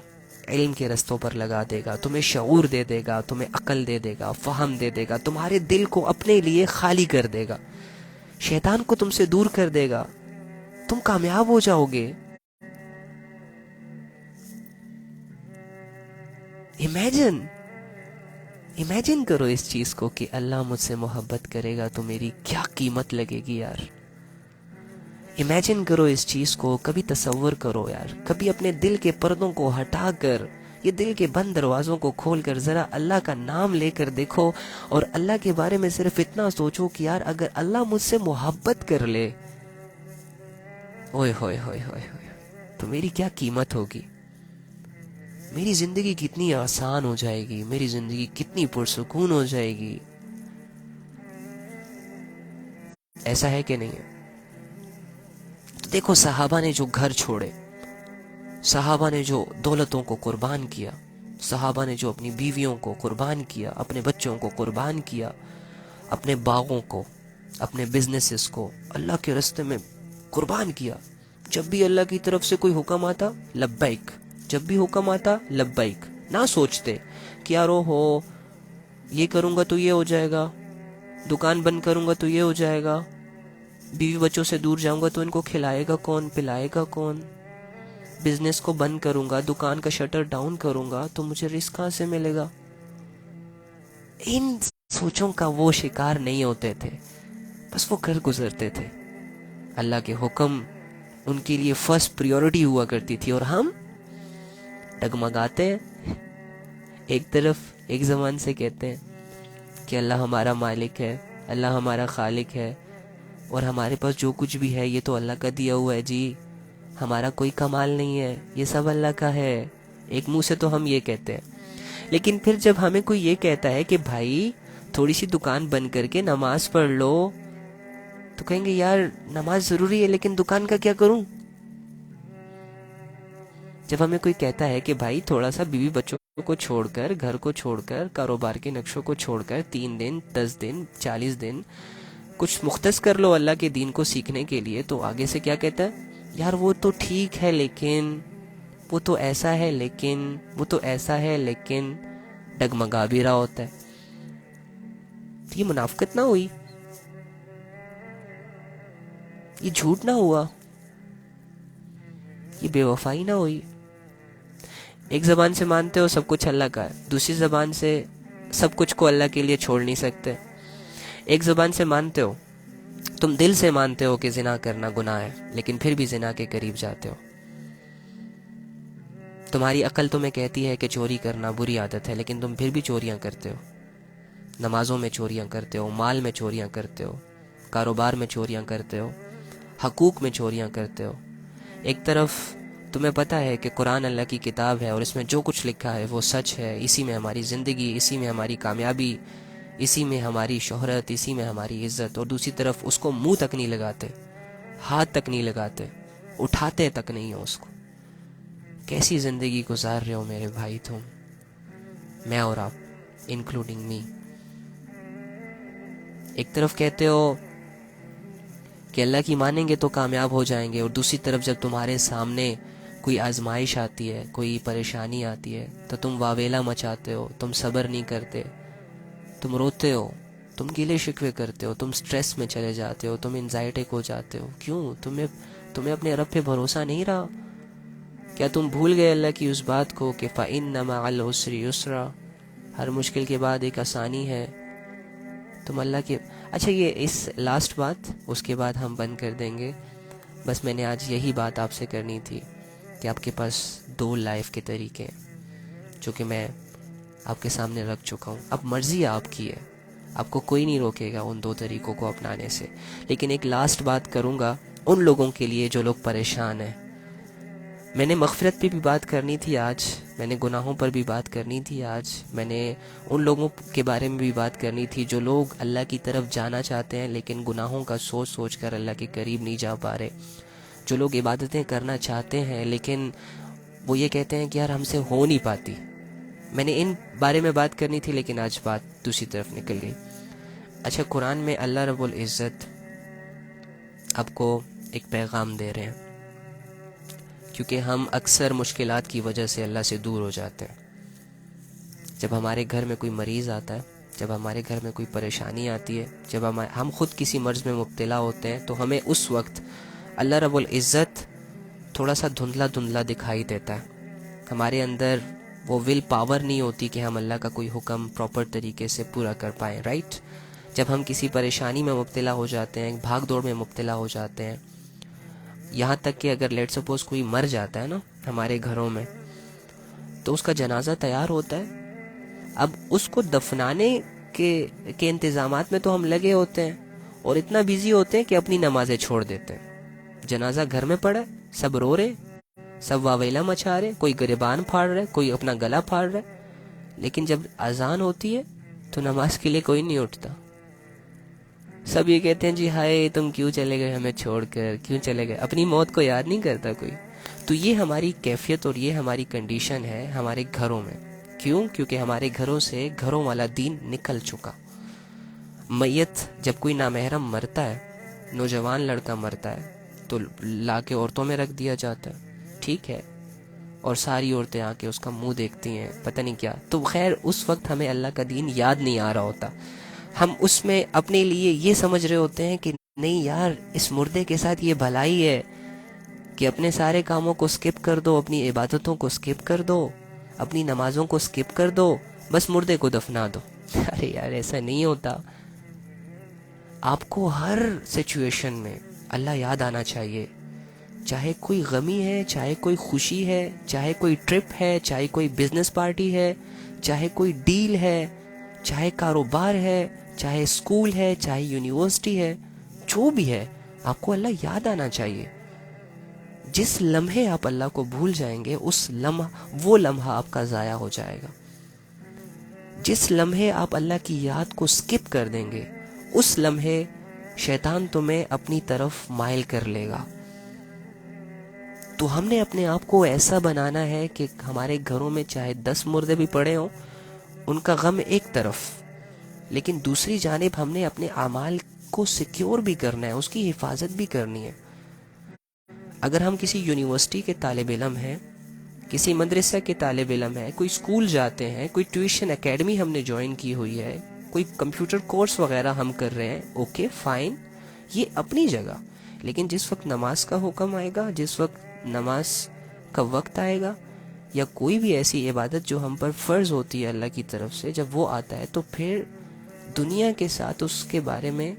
A: علم کے رستوں پر لگا دے گا، تمہیں شعور دے دے گا، تمہیں عقل دے دے گا، فہم دے دے گا، تمہارے دل کو اپنے لیے خالی کر دے گا، شیطان کو تم سے دور کر دے گا، تم کامیاب ہو جاؤ گے۔ امیجن کرو اس چیز کو کہ اللہ مجھ سے محبت کرے گا تو میری کیا قیمت لگے گی یار۔ امیجن کرو اس چیز کو، کبھی تصور کرو یار، کبھی اپنے دل کے پردوں کو ہٹا کر، یہ دل کے بند دروازوں کو کھول کر ذرا اللہ کا نام لے کر دیکھو، اور اللہ کے بارے میں صرف اتنا سوچو کہ یار اگر اللہ مجھ سے محبت کر لے، اوئے ہوئے ہوئے ہوئے ہوئے، تو میری کیا قیمت ہوگی، میری زندگی کتنی آسان ہو جائے گی، میری زندگی کتنی پرسکون ہو جائے گی۔ ایسا ہے کہ نہیں ہے؟ دیکھو صحابہ نے جو گھر چھوڑے، صحابہ نے جو دولتوں کو قربان کیا، صحابہ نے جو اپنی بیویوں کو قربان کیا، اپنے بچوں کو قربان کیا، اپنے باغوں کو، اپنے بزنسز کو اللہ کے راستے میں قربان کیا، جب بھی اللہ کی طرف سے کوئی حکم آتا لبیک، جب بھی حکم آتا لبیک، نہ سوچتے کہ یار ہو یہ کروں گا تو یہ ہو جائے گا، دکان بند کروں گا تو یہ ہو جائے گا، بیوی بچوں سے دور جاؤں گا تو ان کو کھلائے گا کون، پلائے گا کون، بزنس کو بند کروں گا، دکان کا شٹر ڈاؤن کروں گا تو مجھے رزق کہاں سے ملے گا۔ ان سوچوں کا وہ شکار نہیں ہوتے تھے، بس وہ کر گزرتے تھے. اللہ کے حکم ان کے لیے فرسٹ پریورٹی ہوا کرتی تھی، اور ہم ڈگمگاتے ہیں. ایک طرف ایک زبان سے کہتے ہیں کہ اللہ ہمارا مالک ہے، اللہ ہمارا خالق ہے، اور ہمارے پاس جو کچھ بھی ہے یہ تو اللہ کا دیا ہوا ہے جی، ہمارا کوئی کمال نہیں ہے، یہ سب اللہ کا ہے. ایک منہ سے تو ہم یہ کہتے ہیں، لیکن پھر جب ہمیں کوئی یہ کہتا ہے کہ بھائی تھوڑی سی دکان بند کر کے نماز پڑھ لو، تو کہیں گے یار نماز ضروری ہے لیکن دکان کا کیا کروں. جب ہمیں کوئی کہتا ہے کہ بھائی تھوڑا سا بیوی بچوں کو چھوڑ کر، گھر کو چھوڑ کر، کاروبار کے نقشوں کو چھوڑ کر 3 دن 10 دن 40 دن کچھ مختص کر لو اللہ کے دین کو سیکھنے کے لیے، تو آگے سے کیا کہتا ہے؟ یار وہ تو ٹھیک ہے لیکن، وہ تو ایسا ہے لیکن، وہ تو ایسا ہے لیکن، ڈگمگا بھی رہا ہوتا ہے. تو یہ منافقت نہ ہوئی؟ یہ جھوٹ نہ ہوا؟ یہ بے وفائی نہ ہوئی؟ ایک زبان سے مانتے ہو سب کچھ اللہ کا ہے، دوسری زبان سے سب کچھ کو اللہ کے لیے چھوڑ نہیں سکتے. ایک زبان سے مانتے ہو، تم دل سے مانتے ہو کہ زنا کرنا گناہ ہے، لیکن پھر بھی زنا کے قریب جاتے ہو. تمہاری عقل تمہیں کہتی ہے کہ چوری کرنا بری عادت ہے، لیکن تم پھر بھی چوریاں کرتے ہو. نمازوں میں چوریاں کرتے ہو، مال میں چوریاں کرتے ہو، کاروبار میں چوریاں کرتے ہو، حقوق میں چوریاں کرتے ہو. ایک طرف تمہیں پتہ ہے کہ قرآن اللہ کی کتاب ہے اور اس میں جو کچھ لکھا ہے وہ سچ ہے، اسی میں ہماری زندگی، اسی میں ہماری کامیابی، اسی میں ہماری شہرت، اسی میں ہماری عزت، اور دوسری طرف اس کو منہ تک نہیں لگاتے، ہاتھ تک نہیں لگاتے، اٹھاتے تک نہیں ہو اس کو. کیسی زندگی گزار رہے ہو میرے بھائی تم، میں اور آپ، انکلوڈنگ می. ایک طرف کہتے ہو کہ اللہ کی مانیں گے تو کامیاب ہو جائیں گے، اور دوسری طرف جب تمہارے سامنے کوئی آزمائش آتی ہے، کوئی پریشانی آتی ہے، تو تم واویلا مچاتے ہو، تم صبر نہیں کرتے، تم روتے ہو، تم گیلے شکوے کرتے ہو، تم سٹریس میں چلے جاتے ہو، تم انزائٹک ہو جاتے ہو. کیوں؟ تمہیں اپنے رب پہ بھروسہ نہیں رہا؟ کیا تم بھول گئے اللہ کی اس بات کو کہ فَإِنَّ مَعَ الْعُسْرِ يُسْرًا، ہر مشکل کے بعد ایک آسانی ہے. تم اللہ کے، اچھا یہ اس لاسٹ بات اس کے بعد ہم بند کر دیں گے. بس میں نے آج یہی بات آپ سے کرنی تھی کہ آپ کے پاس 2 لائف کے طریقے ہیں جو کہ میں آپ کے سامنے رکھ چکا ہوں. اب مرضی آپ کی ہے، آپ کو کوئی نہیں روکے گا ان 2 طریقوں کو اپنانے سے. لیکن ایک لاسٹ بات کروں گا ان لوگوں کے لیے جو لوگ پریشان ہیں. میں نے مغفرت پہ بھی بات کرنی تھی آج، میں نے گناہوں پر بھی بات کرنی تھی آج، میں نے ان لوگوں کے بارے میں بھی بات کرنی تھی جو لوگ اللہ کی طرف جانا چاہتے ہیں لیکن گناہوں کا سوچ سوچ کر اللہ کے قریب نہیں جا پا رہے. جو لوگ عبادتیں کرنا چاہتے ہیں لیکن وہ یہ کہتے ہیں کہ یار ہم سے ہو نہیں پاتی. میں نے ان بارے میں بات کرنی تھی لیکن آج بات دوسری طرف نکل گئی. اچھا، قرآن میں اللہ رب العزت آپ کو ایک پیغام دے رہے ہیں، کیونکہ ہم اکثر مشکلات کی وجہ سے اللہ سے دور ہو جاتے ہیں. جب ہمارے گھر میں کوئی مریض آتا ہے، جب ہمارے گھر میں کوئی پریشانی آتی ہے، جب ہم خود کسی مرض میں مبتلا ہوتے ہیں، تو ہمیں اس وقت اللہ رب العزت تھوڑا سا دھندلا دھندلا دکھائی دیتا ہے. ہمارے اندر وہ ول پاور نہیں ہوتی کہ ہم اللہ کا کوئی حکم پراپر طریقے سے پورا کر پائیں، رائٹ؟ جب ہم کسی پریشانی میں مبتلا ہو جاتے ہیں، بھاگ دوڑ میں مبتلا ہو جاتے ہیں، یہاں تک کہ اگر لیٹ سپوز کوئی مر جاتا ہے نا ہمارے گھروں میں، تو اس کا جنازہ تیار ہوتا ہے. اب اس کو دفنانے کے انتظامات میں تو ہم لگے ہوتے ہیں اور اتنا بیزی ہوتے ہیں کہ اپنی نمازیں چھوڑ دیتے ہیں. جنازہ گھر میں پڑا ہے، سب رو رہے، سب واویلا مچا رہے، کوئی گریبان پھاڑ رہا ہے، کوئی اپنا گلا پھاڑ رہا ہے، لیکن جب اذان ہوتی ہے تو نماز کے لیے کوئی نہیں اٹھتا. سب یہ کہتے ہیں جی ہائے تم کیوں چلے گئے ہمیں چھوڑ کر، کیوں چلے گئے، اپنی موت کو یاد نہیں کرتا کوئی. تو یہ ہماری کیفیت اور یہ ہماری کنڈیشن ہے ہمارے گھروں میں. کیوں؟ کیونکہ ہمارے گھروں سے گھروں والا دین نکل چکا. میت جب کوئی نامحرم مرتا ہے، نوجوان لڑکا مرتا ہے، تو لا کے عورتوں میں رکھ دیا جاتا ہے، ٹھیک ہے، اور ساری عورتیں آ کے اس کا منہ دیکھتی ہیں، پتہ نہیں کیا. تو خیر اس وقت ہمیں اللہ کا دین یاد نہیں آ رہا ہوتا. ہم اس میں اپنے لیے یہ سمجھ رہے ہوتے ہیں کہ نہیں یار اس مردے کے ساتھ یہ بھلائی ہے کہ اپنے سارے کاموں کو سکپ کر دو، اپنی عبادتوں کو سکپ کر دو، اپنی نمازوں کو سکپ کر دو، بس مردے کو دفنا دو. ارے یار ایسا نہیں ہوتا. آپ کو ہر سچویشن میں اللہ یاد آنا چاہیے. چاہے کوئی غمی ہے، چاہے کوئی خوشی ہے، چاہے کوئی ٹرپ ہے، چاہے کوئی بزنس پارٹی ہے، چاہے کوئی ڈیل ہے، چاہے کاروبار ہے، چاہے اسکول ہے، چاہے یونیورسٹی ہے، جو بھی ہے آپ کو اللہ یاد آنا چاہیے. جس لمحے آپ اللہ کو بھول جائیں گے وہ لمحہ آپ کا ضائع ہو جائے گا. جس لمحے آپ اللہ کی یاد کو سکپ کر دیں گے اس لمحے شیطان تمہیں اپنی طرف مائل کر لے گا. تو ہم نے اپنے آپ کو ایسا بنانا ہے کہ ہمارے گھروں میں چاہے 10 مردے بھی پڑے ہوں، ان کا غم ایک طرف، لیکن دوسری جانب ہم نے اپنے اعمال کو سیکیور بھی کرنا ہے، اس کی حفاظت بھی کرنی ہے. اگر ہم کسی یونیورسٹی کے طالب علم ہیں، کسی مدرسہ کے طالب علم ہیں، کوئی اسکول جاتے ہیں، کوئی ٹیوشن اکیڈمی ہم نے جوائن کی ہوئی ہے، کوئی کمپیوٹر کورس وغیرہ ہم کر رہے ہیں، اوکے فائن، یہ اپنی جگہ. لیکن جس وقت نماز کا حکم آئے گا، جس وقت نماز کا وقت آئے گا، یا کوئی بھی ایسی عبادت جو ہم پر فرض ہوتی ہے اللہ کی طرف سے، جب وہ آتا ہے تو پھر دنیا کے ساتھ اس کے بارے میں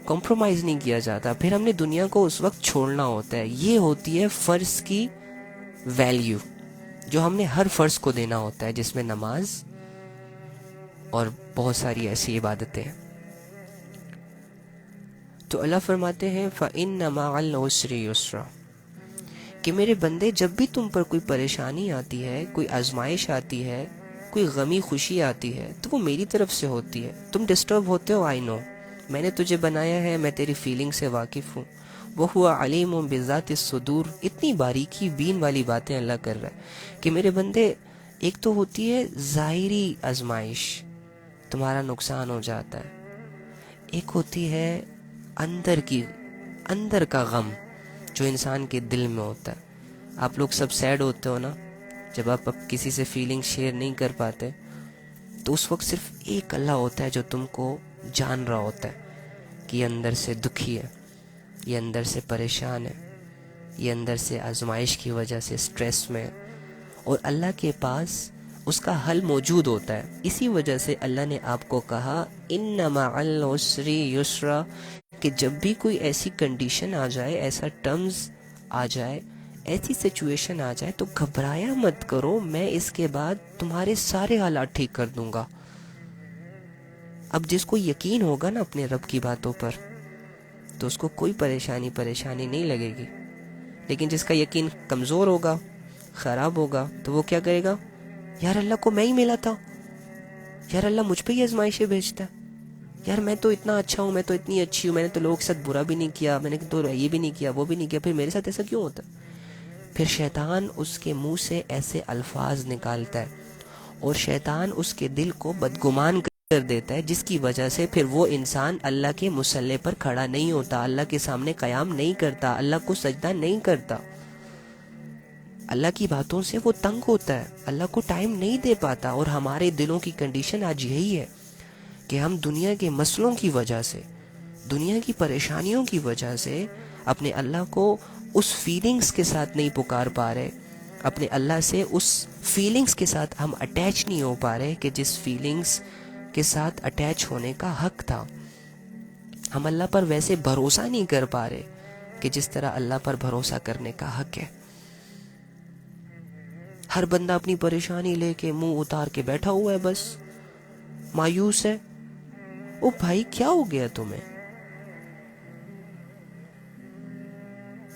A: کمپرومائز نہیں کیا جاتا. پھر ہم نے دنیا کو اس وقت چھوڑنا ہوتا ہے. یہ ہوتی ہے فرض کی ویلیو جو ہم نے ہر فرض کو دینا ہوتا ہے، جس میں نماز اور بہت ساری ایسی عبادتیں ہیں. تو اللہ فرماتے ہیں فَإِنَّ مَعَ الْعُسْرِ يُسْرًا، کہ میرے بندے جب بھی تم پر کوئی پریشانی آتی ہے، کوئی آزمائش آتی ہے، کوئی غمی خوشی آتی ہے، تو وہ میری طرف سے ہوتی ہے. تم ڈسٹرب ہوتے ہو، آئی نو، میں نے تجھے بنایا ہے، میں تیری فیلنگ سے واقف ہوں. وَهُوَ عَلِيمٌ بِذَاتِ الصُّدُورِ. اتنی باریکی بین والی باتیں اللہ کر رہا ہے کہ میرے بندے، ایک تو ہوتی ہے ظاہری آزمائش، تمہارا نقصان ہو جاتا ہے. ایک ہوتی ہے اندر کا غم جو انسان کے دل میں ہوتا ہے. آپ لوگ سب سیڈ ہوتے ہو نا، جب آپ اب کسی سے فیلنگ شیئر نہیں کر پاتے تو اس وقت صرف ایک اللہ ہوتا ہے جو تم کو جان رہا ہوتا ہے کہ یہ اندر سے دکھی ہے، یہ اندر سے پریشان ہے، یہ اندر سے آزمائش کی وجہ سے سٹریس میں ہے، اور اللہ کے پاس اس کا حل موجود ہوتا ہے. اسی وجہ سے اللہ نے آپ کو کہا ان مع العسر یسرا، کہ جب بھی کوئی ایسی کنڈیشن آ جائے، ایسا ٹرمز آ جائے، ایسی سچویشن آ جائے تو گھبرایا مت کرو، میں اس کے بعد تمہارے سارے حالات ٹھیک کر دوں گا. اب جس کو یقین ہوگا نا اپنے رب کی باتوں پر تو اس کو کوئی پریشانی نہیں لگے گی. لیکن جس کا یقین کمزور ہوگا، خراب ہوگا، تو وہ کیا کرے گا؟ یار اللہ کو میں ہی ملا تھا، یار اللہ مجھ پہ ہی آزمائشیں بھیجتا ہے، یار میں تو اتنا اچھا ہوں، میں تو اتنی اچھی ہوں، میں نے تو لوگوں کے ساتھ برا بھی نہیں کیا، میں نے تو یہ بھی نہیں کیا، وہ بھی نہیں کیا، پھر میرے ساتھ ایسا کیوں ہوتا ہے؟ پھر شیطان اس کے منہ سے ایسے الفاظ نکالتا ہے اور شیطان اس کے دل کو بدگمان کر دیتا ہے، جس کی وجہ سے پھر وہ انسان اللہ کے مصلی پر کھڑا نہیں ہوتا، اللہ کے سامنے قیام نہیں کرتا، اللہ کو سجدہ نہیں کرتا، اللہ کی باتوں سے وہ تنگ ہوتا ہے، اللہ کو ٹائم نہیں دے پاتا. اور ہمارے دلوں کی کنڈیشن آج یہی ہے کہ ہم دنیا کے مسئلوں کی وجہ سے، دنیا کی پریشانیوں کی وجہ سے اپنے اللہ کو اس فیلنگز کے ساتھ نہیں پکار پا رہے، اپنے اللہ سے اس فیلنگز کے ساتھ ہم اٹیچ نہیں ہو پا رہے کہ جس فیلنگز کے ساتھ اٹیچ ہونے کا حق تھا. ہم اللہ پر ویسے بھروسہ نہیں کر پا رہے کہ جس طرح اللہ پر بھروسہ کرنے کا حق ہے. ہر بندہ اپنی پریشانی لے کے منہ اتار کے بیٹھا ہوا ہے، بس مایوس ہے. او بھائی کیا ہو گیا تمہیں؟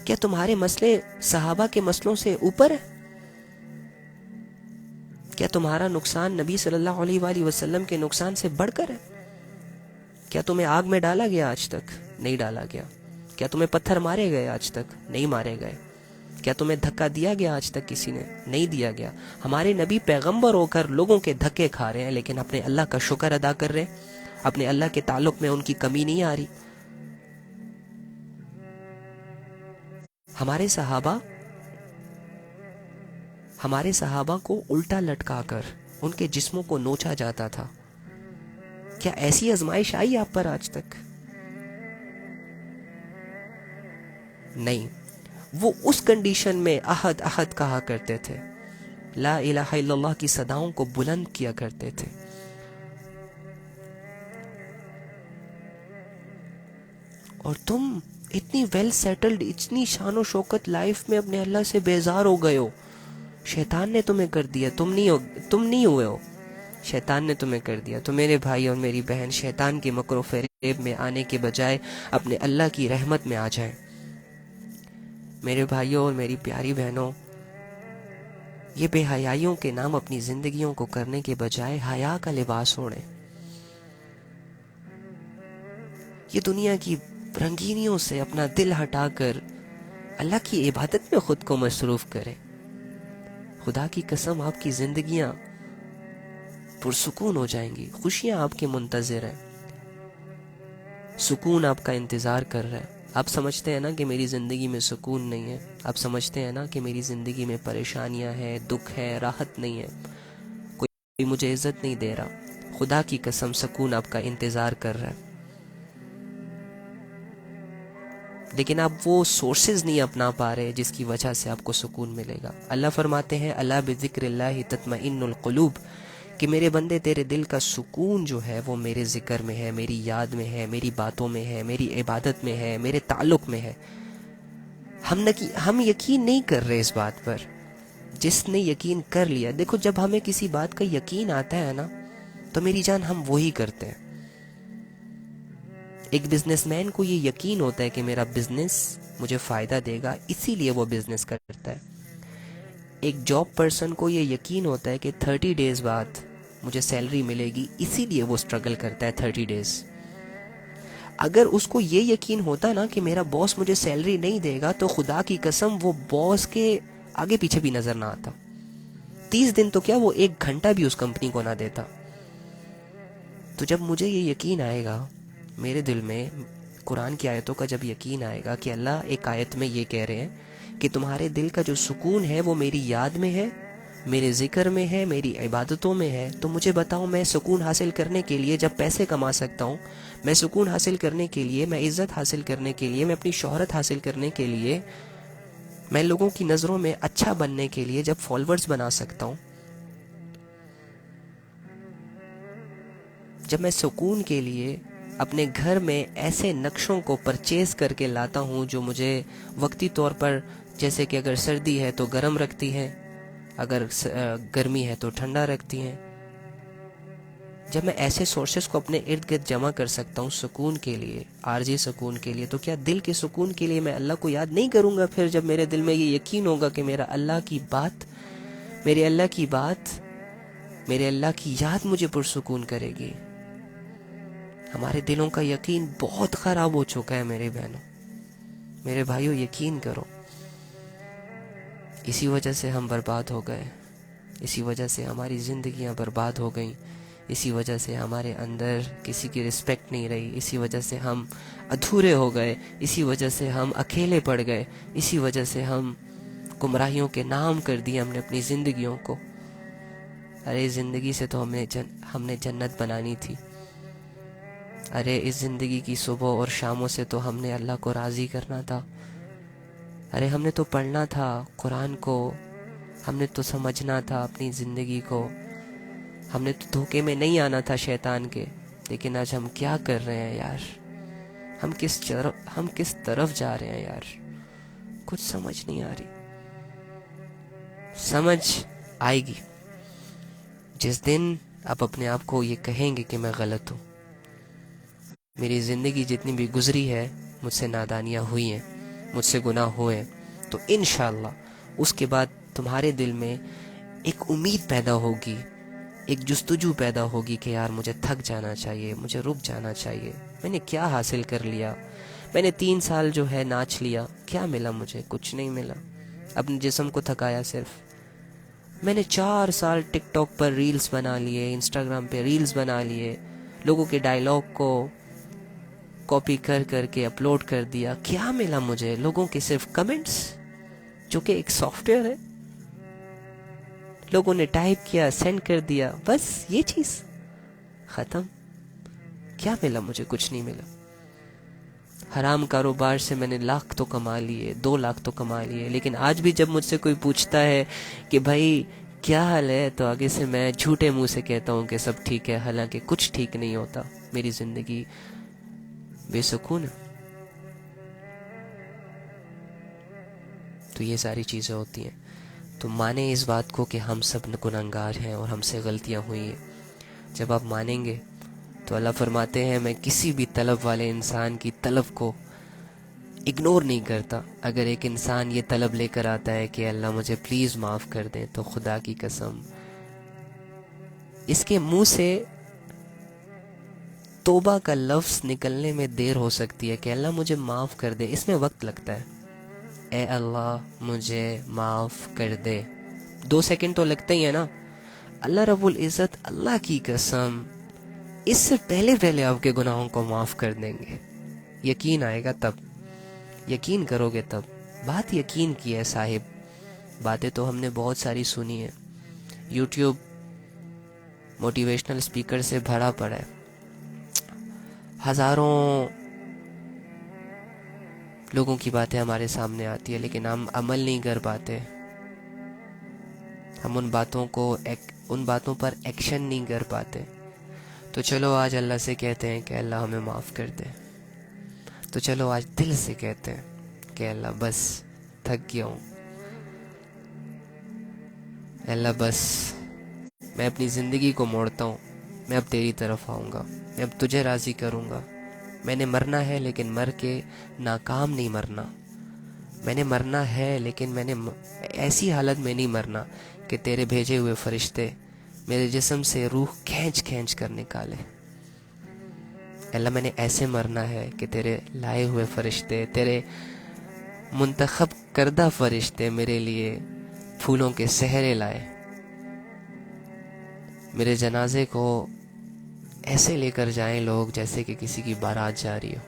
A: کیا تمہارے مسئلے صحابہ کے مسئلوں سے اوپر ہے؟ کیا تمہارا نقصان نبی صلی اللہ علیہ وآلہ وسلم کے نقصان سے بڑھ کر ہے؟ کیا تمہیں آگ میں ڈالا گیا آج تک؟ نہیں ڈالا گیا. کیا تمہیں پتھر مارے گئے آج تک؟ نہیں مارے گئے. کیا تمہیں دھکا دیا گیا آج تک کسی نے؟ نہیں دیا گیا. ہمارے نبی پیغمبر ہو کر لوگوں کے دھکے کھا رہے ہیں، لیکن اپنے اللہ کا شکر ادا کر رہے ہیں، اپنے اللہ کے تعلق میں ان کی کمی نہیں آ رہی. ہمارے صحابہ کو الٹا لٹکا کر ان کے جسموں کو نوچا جاتا تھا. کیا ایسی آزمائش آئی آپ پر آج تک؟ نہیں. وہ اس کنڈیشن میں احد احد کہا کرتے تھے، لا الہ الا اللہ کی صداؤں کو بلند کیا کرتے تھے. اور تم اتنی ویل سیٹلڈ، اتنی شان و شوکت لائف میں اپنے اللہ سے بیزار ہو گئے ہو. شیطان نے تمہیں کر دیا، تم نہیں ہوئے ہو، شیطان نے تمہیں کر دیا. تو میرے بھائی اور میری بہن، شیطان کے مکر و فریب میں آنے کے بجائے اپنے اللہ کی رحمت میں آ جائیں. میرے بھائیوں اور میری پیاری بہنوں، یہ بے حیائیوں کے نام اپنی زندگیوں کو کرنے کے بجائے حیا کا لباس اوڑھیں. یہ دنیا کی رنگینیوں سے اپنا دل ہٹا کر اللہ کی عبادت میں خود کو مصروف کریں. خدا کی قسم آپ کی زندگیاں پرسکون ہو جائیں گی. خوشیاں آپ کے منتظر ہیں، سکون آپ کا انتظار کر رہا ہے. آپ سمجھتے ہیں نا کہ میری زندگی میں سکون نہیں ہے، آپ سمجھتے ہیں نا کہ میری زندگی میں پریشانیاں ہیں، دکھ ہے، راحت نہیں ہے، کوئی مجھے عزت نہیں دے رہا. خدا کی قسم سکون آپ کا انتظار کر رہا ہے. لیکن آپ وہ سورسز نہیں اپنا پا رہے جس کی وجہ سے آپ کو سکون ملے گا. اللہ فرماتے ہیں الا بذکر اللہ تطمئن القلوب، کہ میرے بندے تیرے دل کا سکون جو ہے وہ میرے ذکر میں ہے، میری یاد میں ہے، میری باتوں میں ہے، میری عبادت میں ہے، میرے تعلق میں ہے. ہم یقین نہیں کر رہے اس بات پر. جس نے یقین کر لیا، دیکھو جب ہمیں کسی بات کا یقین آتا ہے نا تو میری جان ہم وہی کرتے ہیں. ایک بزنس مین کو یہ یقین ہوتا ہے کہ میرا بزنس مجھے فائدہ دے گا، اسی لیے وہ بزنس کرتا ہے. ایک جاب پرسن کو یہ یقین ہوتا ہے کہ 30 ڈیز بعد مجھے سیلری ملے گی، اسی لیے وہ سٹرگل کرتا ہے 30 ڈیز. اگر اس کو یہ یقین ہوتا نا کہ میرا باس مجھے سیلری نہیں دے گا، تو خدا کی قسم وہ باس کے آگے پیچھے بھی نظر نہ آتا. 30 دن تو کیا، وہ 1 گھنٹہ بھی اس کمپنی کو نہ دیتا. تو جب مجھے یہ یقین آئے گا میرے دل میں، قرآن کی آیتوں کا جب یقین آئے گا کہ اللہ ایک آیت میں یہ کہہ رہے ہیں کہ تمہارے دل کا جو سکون ہے وہ میری یاد میں ہے، میرے ذکر میں ہے، میری عبادتوں میں ہے، تو مجھے بتاؤ میں سکون حاصل کرنے کے لیے جب پیسے کما سکتا ہوں، میں سکون حاصل کرنے کے لیے، میں عزت حاصل کرنے کے لیے، میں اپنی شہرت حاصل کرنے کے لیے، میں لوگوں کی نظروں میں اچھا بننے کے لیے جب فالوورز بنا سکتا ہوں، جب میں سکون کے لیے اپنے گھر میں ایسے نقشوں کو پرچیز کر کے لاتا ہوں جو مجھے وقتی طور پر، جیسے کہ اگر سردی ہے تو گرم رکھتی ہیں، اگر گرمی ہے تو ٹھنڈا رکھتی ہیں، جب میں ایسے سورسز کو اپنے ارد گرد جمع کر سکتا ہوں سکون کے لیے، عارضی سکون کے لیے، تو کیا دل کے سکون کے لیے میں اللہ کو یاد نہیں کروں گا؟ پھر جب میرے دل میں یہ یقین ہوگا کہ میرے اللہ کی بات، میرے اللہ کی یاد مجھے پرسکون کرے گی. ہمارے دلوں کا یقین بہت خراب ہو چکا ہے میرے بہنوں، میرے بھائیوں، یقین کرو. اسی وجہ سے ہم برباد ہو گئے، اسی وجہ سے ہماری زندگیاں برباد ہو گئیں، اسی وجہ سے ہمارے اندر کسی کی رسپیکٹ نہیں رہی، اسی وجہ سے ہم ادھورے ہو گئے، اسی وجہ سے ہم اکیلے پڑ گئے، اسی وجہ سے ہم گمراہیوں کے نام کر دیے ہم نے اپنی زندگیوں کو. ارے زندگی سے تو ہم نے جنت بنانی تھی. ارے اس زندگی کی صبح اور شاموں سے تو ہم نے اللہ کو راضی کرنا تھا. ارے ہم نے تو پڑھنا تھا قرآن کو، ہم نے تو سمجھنا تھا اپنی زندگی کو، ہم نے تو دھوکے میں نہیں آنا تھا شیطان کے. لیکن آج ہم کیا کر رہے ہیں یار؟ ہم کس طرف جا رہے ہیں یار؟ کچھ سمجھ نہیں آ رہی. سمجھ آئے گی جس دن آپ اپنے آپ کو یہ کہیں گے کہ میں غلط ہوں. میری زندگی جتنی بھی گزری ہے، مجھ سے نادانیاں ہوئی ہیں، مجھ سے گناہ ہوئے ہیں، تو انشاءاللہ اس کے بعد تمہارے دل میں ایک امید پیدا ہوگی، ایک جستجو پیدا ہوگی کہ یار مجھے تھک جانا چاہیے، مجھے رک جانا چاہیے. میں نے کیا حاصل کر لیا؟ میں نے 3 سال جو ہے ناچ لیا، کیا ملا مجھے؟ کچھ نہیں ملا. اپنے جسم کو تھکایا صرف. میں نے 4 سال ٹک ٹاک پر ریلز بنا لیے، انسٹاگرام پہ ریلز بنا لیے، لوگوں کے ڈائلاگ کو کاپی کر کر کے اپلوڈ کر دیا. کیا ملا مجھے؟ لوگوں کے صرف کمنٹس، جو کہ ایک سافٹ ویئر ہے. لوگوں نے ٹائپ کیا، سینڈ کر دیا، بس یہ چیز ختم. کیا ملا مجھے؟ کچھ نہیں ملا. حرام کاروبار سے میں نے 1 لاکھ تو کما لیے، 2 لاکھ تو کما لیے. لیکن آج بھی جب مجھ سے کوئی پوچھتا ہے کہ بھائی کیا حال ہے، تو آگے سے میں جھوٹے منہ سے کہتا ہوں کہ سب ٹھیک ہے، حالانکہ کچھ ٹھیک نہیں ہوتا. میری زندگی بے سکون ہے. تو یہ ساری چیزیں ہوتی ہیں. تو مانیں اس بات کو کہ ہم سب گنہگار ہیں اور ہم سے غلطیاں ہوئی ہیں. جب آپ مانیں گے تو اللہ فرماتے ہیں میں کسی بھی طلب والے انسان کی طلب کو اگنور نہیں کرتا. اگر ایک انسان یہ طلب لے کر آتا ہے کہ اللہ مجھے پلیز معاف کر دیں، تو خدا کی قسم اس کے منہ سے توبہ کا لفظ نکلنے میں دیر ہو سکتی ہے کہ اللہ مجھے معاف کر دے، اس میں وقت لگتا ہے. اے اللہ مجھے معاف کر دے، 2 سیکنڈ تو لگتے ہی ہیں نا. اللہ رب العزت اللہ کی قسم اس سے پہلے آپ کے گناہوں کو معاف کر دیں گے. یقین آئے گا تب، یقین کرو گے تب. بات یقین کی ہے صاحب. باتیں تو ہم نے بہت ساری سنی ہیں، یوٹیوب موٹیویشنل اسپیکر سے بھرا پڑا ہے، ہزاروں لوگوں کی باتیں ہمارے سامنے آتی ہے، لیکن ہم عمل نہیں کر پاتے. ہم ان باتوں پر ایکشن نہیں کر پاتے. تو چلو آج اللہ سے کہتے ہیں کہ اللہ ہمیں معاف کر دے. تو چلو آج دل سے کہتے ہیں کہ اللہ بس تھک گیا ہوں، اللہ بس میں اپنی زندگی کو موڑتا ہوں، میں اب تیری طرف آؤں گا، میں اب تجھے راضی کروں گا. میں نے مرنا ہے لیکن مر کے ناکام نہیں مرنا. میں نے مرنا ہے لیکن میں نے ایسی حالت میں نہیں مرنا کہ تیرے بھیجے ہوئے فرشتے میرے جسم سے روح کھینچ کر نکالے. اللہ میں نے ایسے مرنا ہے کہ تیرے لائے ہوئے فرشتے، تیرے منتخب کردہ فرشتے میرے لیے پھولوں کے صحرے لائے، میرے جنازے کو ایسے لے کر جائیں لوگ جیسے کہ کسی کی بارات جا رہی ہو.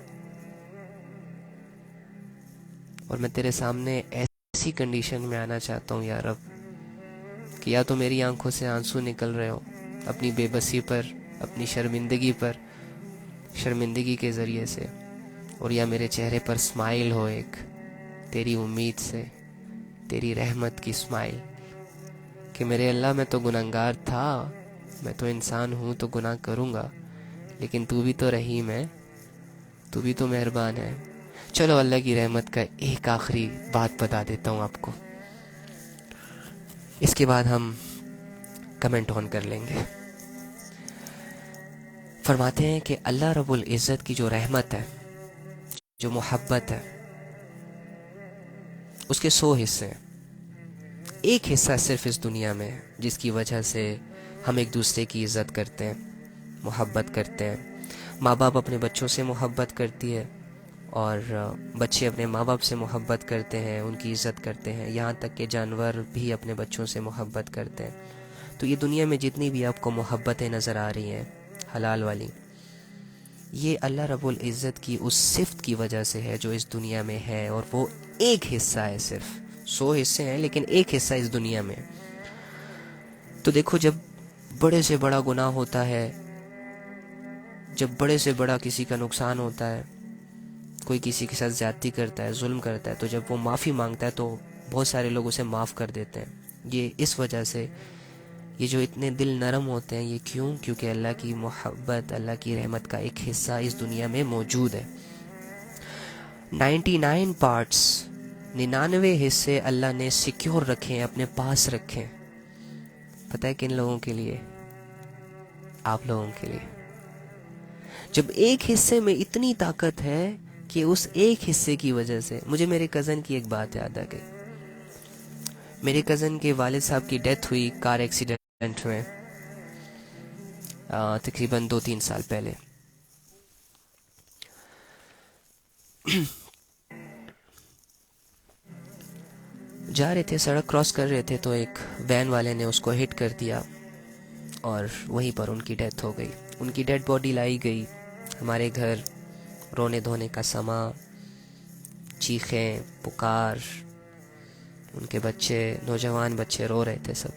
A: اور میں تیرے سامنے ایسی کنڈیشن میں آنا چاہتا ہوں یا رب کہ یا تو میری آنکھوں سے آنسو نکل رہے ہو اپنی بے بسی پر، اپنی شرمندگی کے ذریعے سے، اور یا میرے چہرے پر اسمائل ہو ایک تیری امید سے، تیری رحمت کی اسمائل کہ میرے اللہ میں تو گنہگار تھا، میں تو انسان ہوں تو گناہ کروں گا، لیکن تو بھی تو رحیم ہے، تو بھی تو مہربان ہے. چلو اللہ کی رحمت کا ایک آخری بات بتا دیتا ہوں آپ کو، اس کے بعد ہم کمنٹ آن کر لیں گے. فرماتے ہیں کہ اللہ رب العزت کی جو رحمت ہے، جو محبت ہے، اس کے 100 حصے ہیں. ایک حصہ صرف اس دنیا میں ہے جس کی وجہ سے ہم ایک دوسرے کی عزت کرتے ہیں، محبت کرتے ہیں. ماں باپ اپنے بچوں سے محبت کرتی ہے، اور بچے اپنے ماں باپ سے محبت کرتے ہیں، ان کی عزت کرتے ہیں. یہاں تک کہ جانور بھی اپنے بچوں سے محبت کرتے ہیں. تو یہ دنیا میں جتنی بھی آپ کو محبتیں نظر آ رہی ہیں حلال والی، یہ اللہ رب العزت کی اس صفت کی وجہ سے ہے جو اس دنیا میں ہے، اور وہ ایک حصہ ہے. صرف 100 حصے ہیں لیکن ایک حصہ اس دنیا میں. تو دیکھو جب بڑے سے بڑا گناہ ہوتا ہے، جب بڑے سے بڑا کسی کا نقصان ہوتا ہے، کوئی کسی کے ساتھ زیادتی کرتا ہے، ظلم کرتا ہے، تو جب وہ معافی مانگتا ہے تو بہت سارے لوگ اسے معاف کر دیتے ہیں. یہ اس وجہ سے، یہ جو اتنے دل نرم ہوتے ہیں، یہ کیوں؟ کیونکہ اللہ کی محبت، اللہ کی رحمت کا ایک حصہ اس دنیا میں موجود ہے. 99 پارٹس، 99 حصے اللہ نے سیکیور رکھے ہیں، اپنے پاس رکھے ہیں. پتہ ہے کن لوگوں کے لیے؟ آپ لوگوں کے لیے. جب ایک حصے میں اتنی طاقت ہے کہ اس ایک حصے کی وجہ سے، مجھے میرے کزن کی ایک بات یاد آ گئی. میرے کزن کے والد صاحب کی ڈیتھ ہوئی کار ایکسیڈنٹ میں، تقریباً 2-3 سال پہلے. جا رہے تھے، سڑک کراس کر رہے تھے، تو ایک وین والے نے اس کو ہٹ کر دیا اور وہیں پر ان کی ڈیتھ ہو گئی. ان کی ڈیڈ باڈی لائی گئی ہمارے گھر. رونے دھونے کا سما، چیخیں پکار، ان کے بچے، نوجوان بچے رو رہے تھے سب.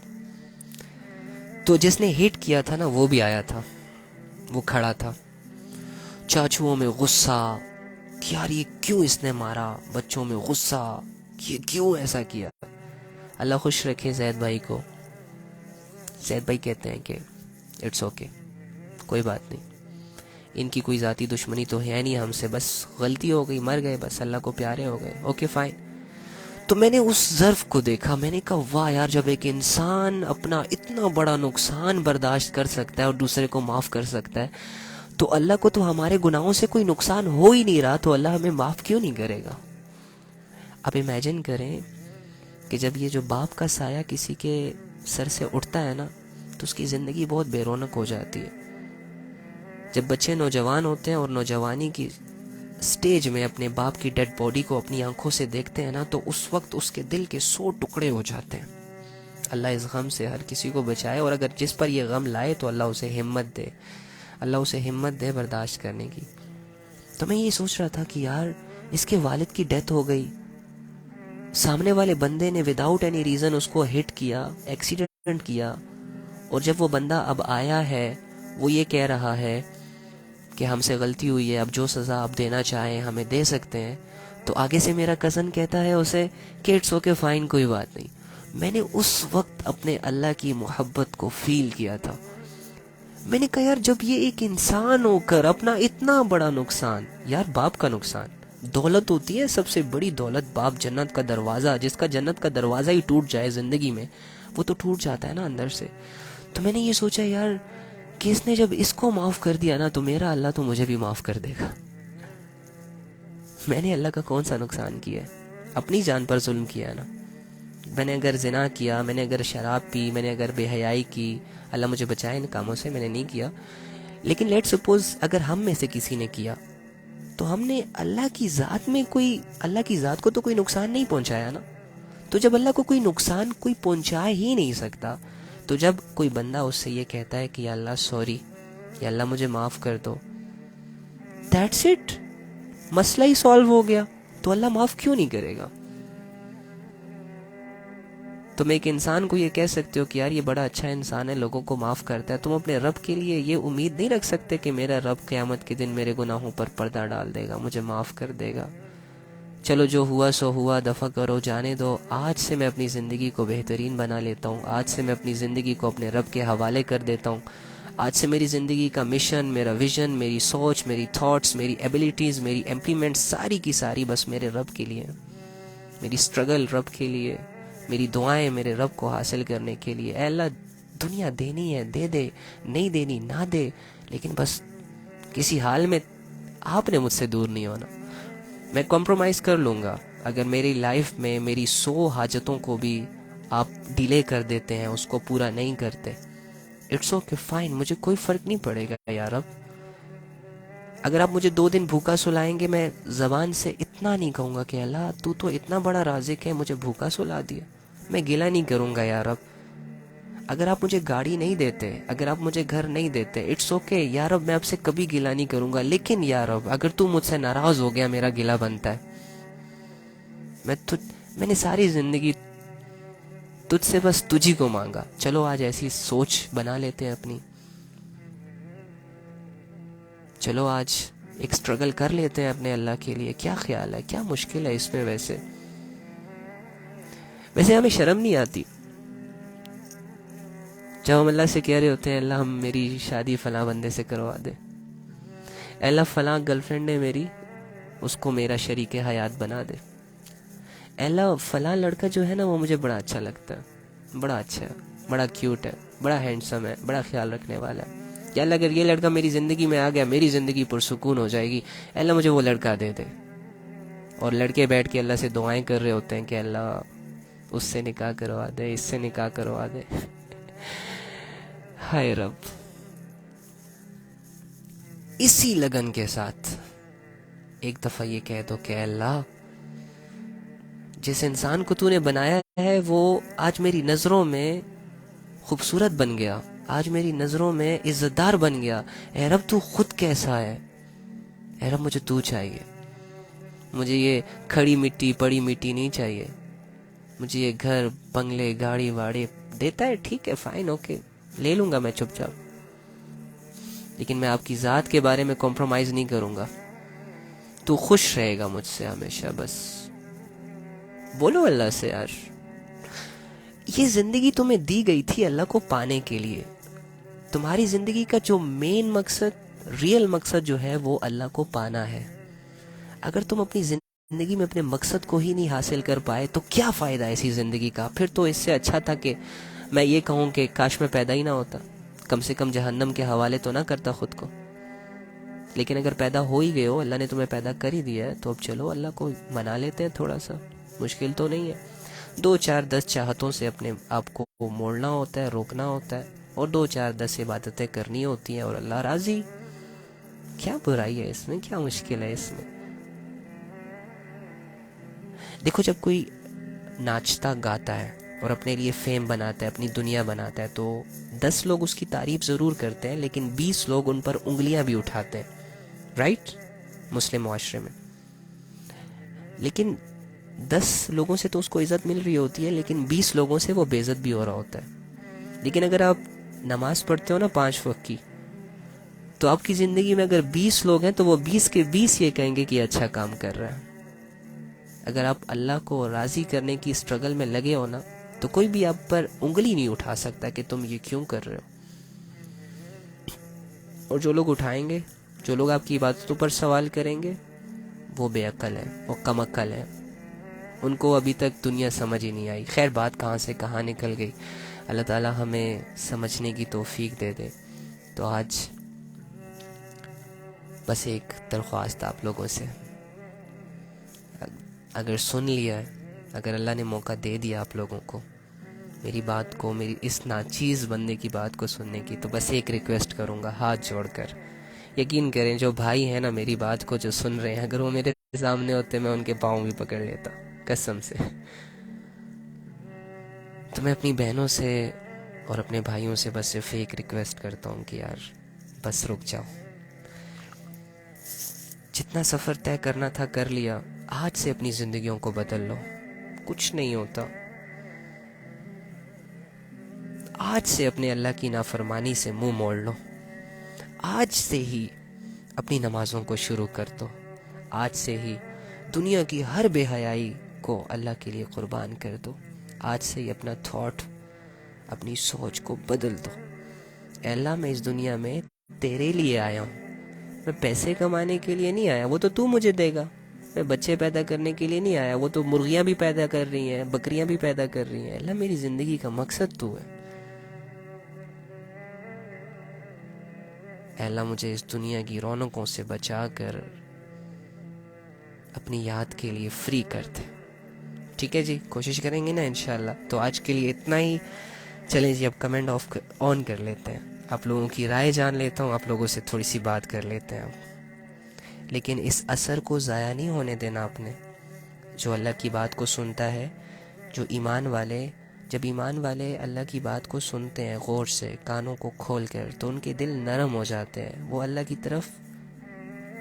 A: تو جس نے ہٹ کیا تھا نا، وہ بھی آیا تھا، وہ کھڑا تھا. چاچوؤں میں غصہ کہ یار یہ کیوں اس نے مارا، بچوں میں غصہ کہ یہ کیوں ایسا کیا. اللہ خوش رکھے زید بھائی کو. زید بھائی کہتے ہیں کہ اٹس اوکے، کوئی بات نہیں، ان کی کوئی ذاتی دشمنی تو ہے نہیں ہم سے، بس غلطی ہو گئی، مر گئے، بس اللہ کو پیارے ہو گئے، اوکے فائن. تو میں نے اس ظرف کو دیکھا، میں نے کہا واہ یار، جب ایک انسان اپنا اتنا بڑا نقصان برداشت کر سکتا ہے اور دوسرے کو معاف کر سکتا ہے، تو اللہ کو تو ہمارے گناہوں سے کوئی نقصان ہو ہی نہیں رہا، تو اللہ ہمیں معاف کیوں نہیں کرے گا؟ اب امیجن کریں کہ جب یہ جو باپ کا سایہ کسی کے سر سے اٹھتا ہے نا، تو اس کی زندگی بہت بے رونق ہو جاتی ہے۔ جب بچے نوجوان ہوتے ہیں اور نوجوانی کی سٹیج میں اپنے باپ کی ڈیڈ باڈی کو اپنی آنکھوں سے دیکھتے ہیں نا، تو اس وقت اس کے دل کے 100 ٹکڑے ہو جاتے ہیں۔ اللہ اس غم سے ہر کسی کو بچائے، اور اگر جس پر یہ غم لائے تو اللہ اسے ہمت دے، اللہ اسے ہمت دے برداشت کرنے کی۔ تو میں یہ سوچ رہا تھا کہ یار، اس کے والد کی ڈیتھ ہو گئی، سامنے والے بندے نے وداؤٹ اینی ریزن اس کو ہٹ کیا، ایکسیڈنٹ کیا، اور جب وہ بندہ اب آیا ہے، وہ یہ کہہ رہا ہے کہ ہم سے غلطی ہوئی ہے، اب جو سزا آپ دینا چاہیں ہمیں دے سکتے ہیں، تو آگے سے میرا کزن کہتا ہے اسے کہ اٹس اوکے، فائن، کوئی بات نہیں۔ میں نے اس وقت اپنے اللہ کی محبت کو فیل کیا تھا۔ میں نے کہا یار، جب یہ ایک انسان ہو کر اپنا اتنا بڑا نقصان، یار باپ کا نقصان، دولت ہوتی ہے سب سے بڑی دولت، باپ جنت کا دروازہ، جس کا جنت کا دروازہ ہی ٹوٹ جائے زندگی میں، وہ تو ٹوٹ جاتا ہے نا اندر سے۔ تو میں نے یہ سوچا یار کہ اس نے جب اس کو معاف کر دیا نا، تو میرا اللہ تو مجھے بھی معاف کر دے گا۔ میں نے اللہ کا کون سا نقصان کیا ہے؟ اپنی جان پر ظلم کیا ہے نا۔ میں نے اگر زنا کیا، میں نے اگر شراب پی، میں نے اگر بے حیائی کی، اللہ مجھے بچائے ان کاموں سے، میں نے نہیں کیا، لیکن لیٹ سپوز اگر ہم میں سے کسی نے کیا، تو ہم نے اللہ کی ذات میں اللہ کی ذات کو تو کوئی نقصان نہیں پہنچایا نا۔ تو جب اللہ کو کوئی نقصان کوئی پہنچا ہی نہیں سکتا، تو جب کوئی بندہ اس سے یہ کہتا ہے کہ یا اللہ سوری، یا اللہ مجھے معاف کر دو، دیٹس اٹ، مسئلہ ہی سالو ہو گیا۔ تو اللہ معاف کیوں نہیں کرے گا؟ تم ایک انسان کو یہ کہہ سکتے ہو کہ یار یہ بڑا اچھا انسان ہے، لوگوں کو معاف کرتا ہے، تم اپنے رب کے لیے یہ امید نہیں رکھ سکتے کہ میرا رب قیامت کے دن میرے گناہوں پر پردہ ڈال دے گا، مجھے معاف کر دے گا؟ چلو جو ہوا سو ہوا، دفع کرو، جانے دو، آج سے میں اپنی زندگی کو بہترین بنا لیتا ہوں، آج سے میں اپنی زندگی کو اپنے رب کے حوالے کر دیتا ہوں، آج سے میری زندگی کا مشن، میرا ویژن، میری سوچ، میری تھاٹس، میری ایبیلیٹیز، میری امپلیمنٹ ساری کی ساری بس میرے رب کے لیے، میری سٹرگل رب کے لیے، میری دعائیں میرے رب کو حاصل کرنے کے لیے۔ اے اللہ، دنیا دینی ہے دے دے، نہیں دینی نہ دے، لیکن بس کسی حال میں آپ نے مجھ سے دور نہیں ہونا۔ میں کمپرومائز کر لوں گا اگر میری لائف میں میری 100 حاجتوں کو بھی آپ ڈیلے کر دیتے ہیں، اس کو پورا نہیں کرتے، اٹس اوکے، فائن، مجھے کوئی فرق نہیں پڑے گا یار۔ اب اگر آپ مجھے 2 دن بھوکا سلائیں گے، میں زبان سے اتنا نہیں کہوں گا کہ اللہ تو اتنا بڑا رازق ہے، مجھے بھوکا سلا دیا، میں گلہ نہیں کروں گا یار۔ اب اگر آپ مجھے گاڑی نہیں دیتے، اگر آپ مجھے گھر نہیں دیتے، اٹس اوکے یار، اب میں آپ سے کبھی گلہ نہیں کروں گا، لیکن یار اب اگر تو مجھ سے ناراض ہو گیا، میرا گلہ بنتا ہے۔ میں نے ساری زندگی تجھ سے بس تجھی کو مانگا، چلو آج ایسی سوچ بنا لیتے ہیں اپنی، چلو آج ایک سٹرگل کر لیتے ہیں اپنے اللہ کے لیے۔ کیا خیال ہے، کیا مشکل ہے اس میں؟ ویسے ہمیں شرم نہیں آتی جب ہم اللہ سے کہہ رہے ہوتے ہیں اللہ ہم میری شادی فلاں بندے سے کروا دے، اے اللہ فلاں گرل فرینڈ ہے میری، اس کو میرا شریک حیات بنا دے، اے اللہ فلاں لڑکا جو ہے نا وہ مجھے بڑا اچھا لگتا ہے، بڑا اچھا ہے، بڑا کیوٹ ہے، بڑا ہینڈسم ہے، بڑا خیال رکھنے والا ہے، یا اللہ اگر یہ لڑکا میری زندگی میں آ گیا، میری زندگی پرسکون ہو جائے گی، اے اللہ مجھے وہ لڑکا دے دے۔ اور لڑکے بیٹھ کے اللہ سے دعائیں کر رہے ہوتے ہیں کہ اللہ اس سے نکاح کروا دے، اس سے نکاح کروا دے۔ ہائے رب، اسی لگن کے ساتھ ایک دفعہ یہ کہہ دو کہ اللہ جس انسان کو تو نے بنایا ہے وہ آج میری نظروں میں خوبصورت بن گیا، آج میری نظروں میں عزت دار بن گیا، اے رب تو خود کیسا ہے، اے رب مجھے تو چاہیے، مجھے یہ کھڑی مٹی پڑی مٹی نہیں چاہیے، مجھے یہ گھر بنگلے گاڑی واڑی دیتا ہے ٹھیک ہے، فائن، اوکے، لے لوں گا میں چپ چاپ، لیکن میں آپ کی ذات کے بارے میں کمپرومائز نہیں کروں گا۔ تو خوش رہے گا مجھ سے ہمیشہ، بس بولو اللہ سے یار، یہ زندگی تمہیں دی گئی تھی اللہ کو پانے کے لیے، تمہاری زندگی کا جو مین مقصد، ریئل مقصد جو ہے وہ اللہ کو پانا ہے۔ اگر تم اپنی زندگی میں اپنے مقصد کو ہی نہیں حاصل کر پائے تو کیا فائدہ ایسی زندگی کا؟ پھر تو اس سے اچھا تھا کہ میں یہ کہوں کہ کاش میں پیدا ہی نہ ہوتا، کم سے کم جہنم کے حوالے تو نہ کرتا خود کو۔ لیکن اگر پیدا ہو ہی گئے ہو، اللہ نے تمہیں پیدا کر ہی دیا ہے، تو اب چلو اللہ کو منا لیتے ہیں، تھوڑا سا مشکل تو نہیں ہے۔ 2 4 10 چاہتوں سے اپنے آپ کو موڑنا ہوتا ہے، روکنا ہوتا ہے، اور 2 4 10 عبادتیں کرنی ہوتی ہیں، اور اللہ راضی۔ کیا برائی ہے اس میں؟ کیا مشکل ہے اس میں؟ دیکھو، جب کوئی ناچتا گاتا ہے اور اپنے لیے فیم بناتا ہے، اپنی دنیا بناتا ہے، تو 10 لوگ اس کی تعریف ضرور کرتے ہیں، لیکن 20 لوگ ان پر انگلیاں بھی اٹھاتے ہیں، رائٹ؟ مسلم معاشرے میں لیکن 10 لوگوں سے تو اس کو عزت مل رہی ہوتی ہے، لیکن 20 لوگوں سے وہ بے عزت بھی ہو رہا ہوتا ہے۔ لیکن اگر آپ نماز پڑھتے ہو نا 5 وقت کی، تو آپ کی زندگی میں اگر 20 لوگ ہیں تو وہ 20 کے 20 یہ کہیں گے کہ اچھا کام کر رہا ہے۔ اگر آپ اللہ کو راضی کرنے کی اسٹرگل میں لگے ہو نا، تو کوئی بھی آپ پر انگلی نہیں اٹھا سکتا کہ تم یہ کیوں کر رہے ہو۔ اور جو لوگ اٹھائیں گے، جو لوگ آپ کی عبادتوں پر سوال کریں گے، وہ بے عقل ہیں، وہ کم عقل ہیں، ان کو ابھی تک دنیا سمجھ ہی نہیں آئی۔ خیر، بات کہاں سے کہاں نکل گئی، اللہ تعالی ہمیں سمجھنے کی توفیق دے دے۔ تو آج بس ایک درخواست آپ لوگوں سے، اگر سن لیا ہے، اگر اللہ نے موقع دے دیا آپ لوگوں کو میری بات کو، میری اس ناچیز بندے کی بات کو سننے کی، تو بس ایک ریکویسٹ کروں گا ہاتھ جوڑ کر۔ یقین کریں، جو بھائی ہیں نا میری بات کو جو سن رہے ہیں، اگر وہ میرے سامنے ہوتے میں ان کے پاؤں بھی پکڑ لیتا، قسم سے۔ تو میں اپنی بہنوں سے اور اپنے بھائیوں سے بس صرف ایک ریکویسٹ کرتا ہوں کہ یار بس رک جاؤ، جتنا سفر طے کرنا تھا کر لیا، آج سے اپنی زندگیوں کو بدل لو۔ کچھ نہیں ہوتا، آج سے اپنے اللہ کی نافرمانی سے منہ موڑ لو، آج سے ہی اپنی نمازوں کو شروع کر دو، آج سے ہی دنیا کی ہر بے حیائی کو اللہ کے لیے قربان کر دو، آج سے ہی اپنا تھاٹ، اپنی سوچ کو بدل دو۔ اے اللہ، میں اس دنیا میں تیرے لیے آیا ہوں، میں پیسے کمانے کے لیے نہیں آیا، وہ تو مجھے دے گا۔ میں بچے پیدا کرنے کے لیے نہیں آیا، وہ تو مرغیاں بھی پیدا کر رہی ہیں، بکریاں بھی پیدا کر رہی ہیں۔ اللہ، میری زندگی کا مقصد تو ہے۔ اے اللہ، مجھے اس دنیا کی رونقوں سے بچا کر اپنی یاد کے لیے فری کر دے۔ ٹھیک ہے جی، کوشش کریں گے نا انشاءاللہ۔ تو آج کے لیے اتنا ہی۔ چلیں جی، اب کمنٹ آن کر لیتے ہیں، آپ لوگوں کی رائے جان لیتا ہوں، آپ لوگوں سے تھوڑی سی بات کر لیتے ہیں۔ لیکن اس اثر کو ضائع نہیں ہونے دینا آپ نے۔ جو اللہ کی بات کو سنتا ہے، جو جب ایمان والے اللہ کی بات کو سنتے ہیں غور سے، کانوں کو کھول کر، تو ان کے دل نرم ہو جاتے ہیں، وہ اللہ کی طرف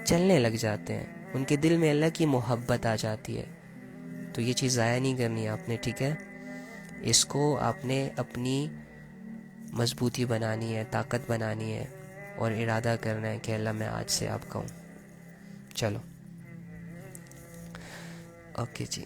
A: چلنے لگ جاتے ہیں، ان کے دل میں اللہ کی محبت آ جاتی ہے۔ تو یہ چیز ضائع نہیں کرنی آپ نے، ٹھیک ہے؟ اس کو آپ نے اپنی مضبوطی بنانی ہے، طاقت بنانی ہے، اور ارادہ کرنا ہے کہ اللہ میں آج سے آپ کا ہوں۔ چلو، اوکے جی۔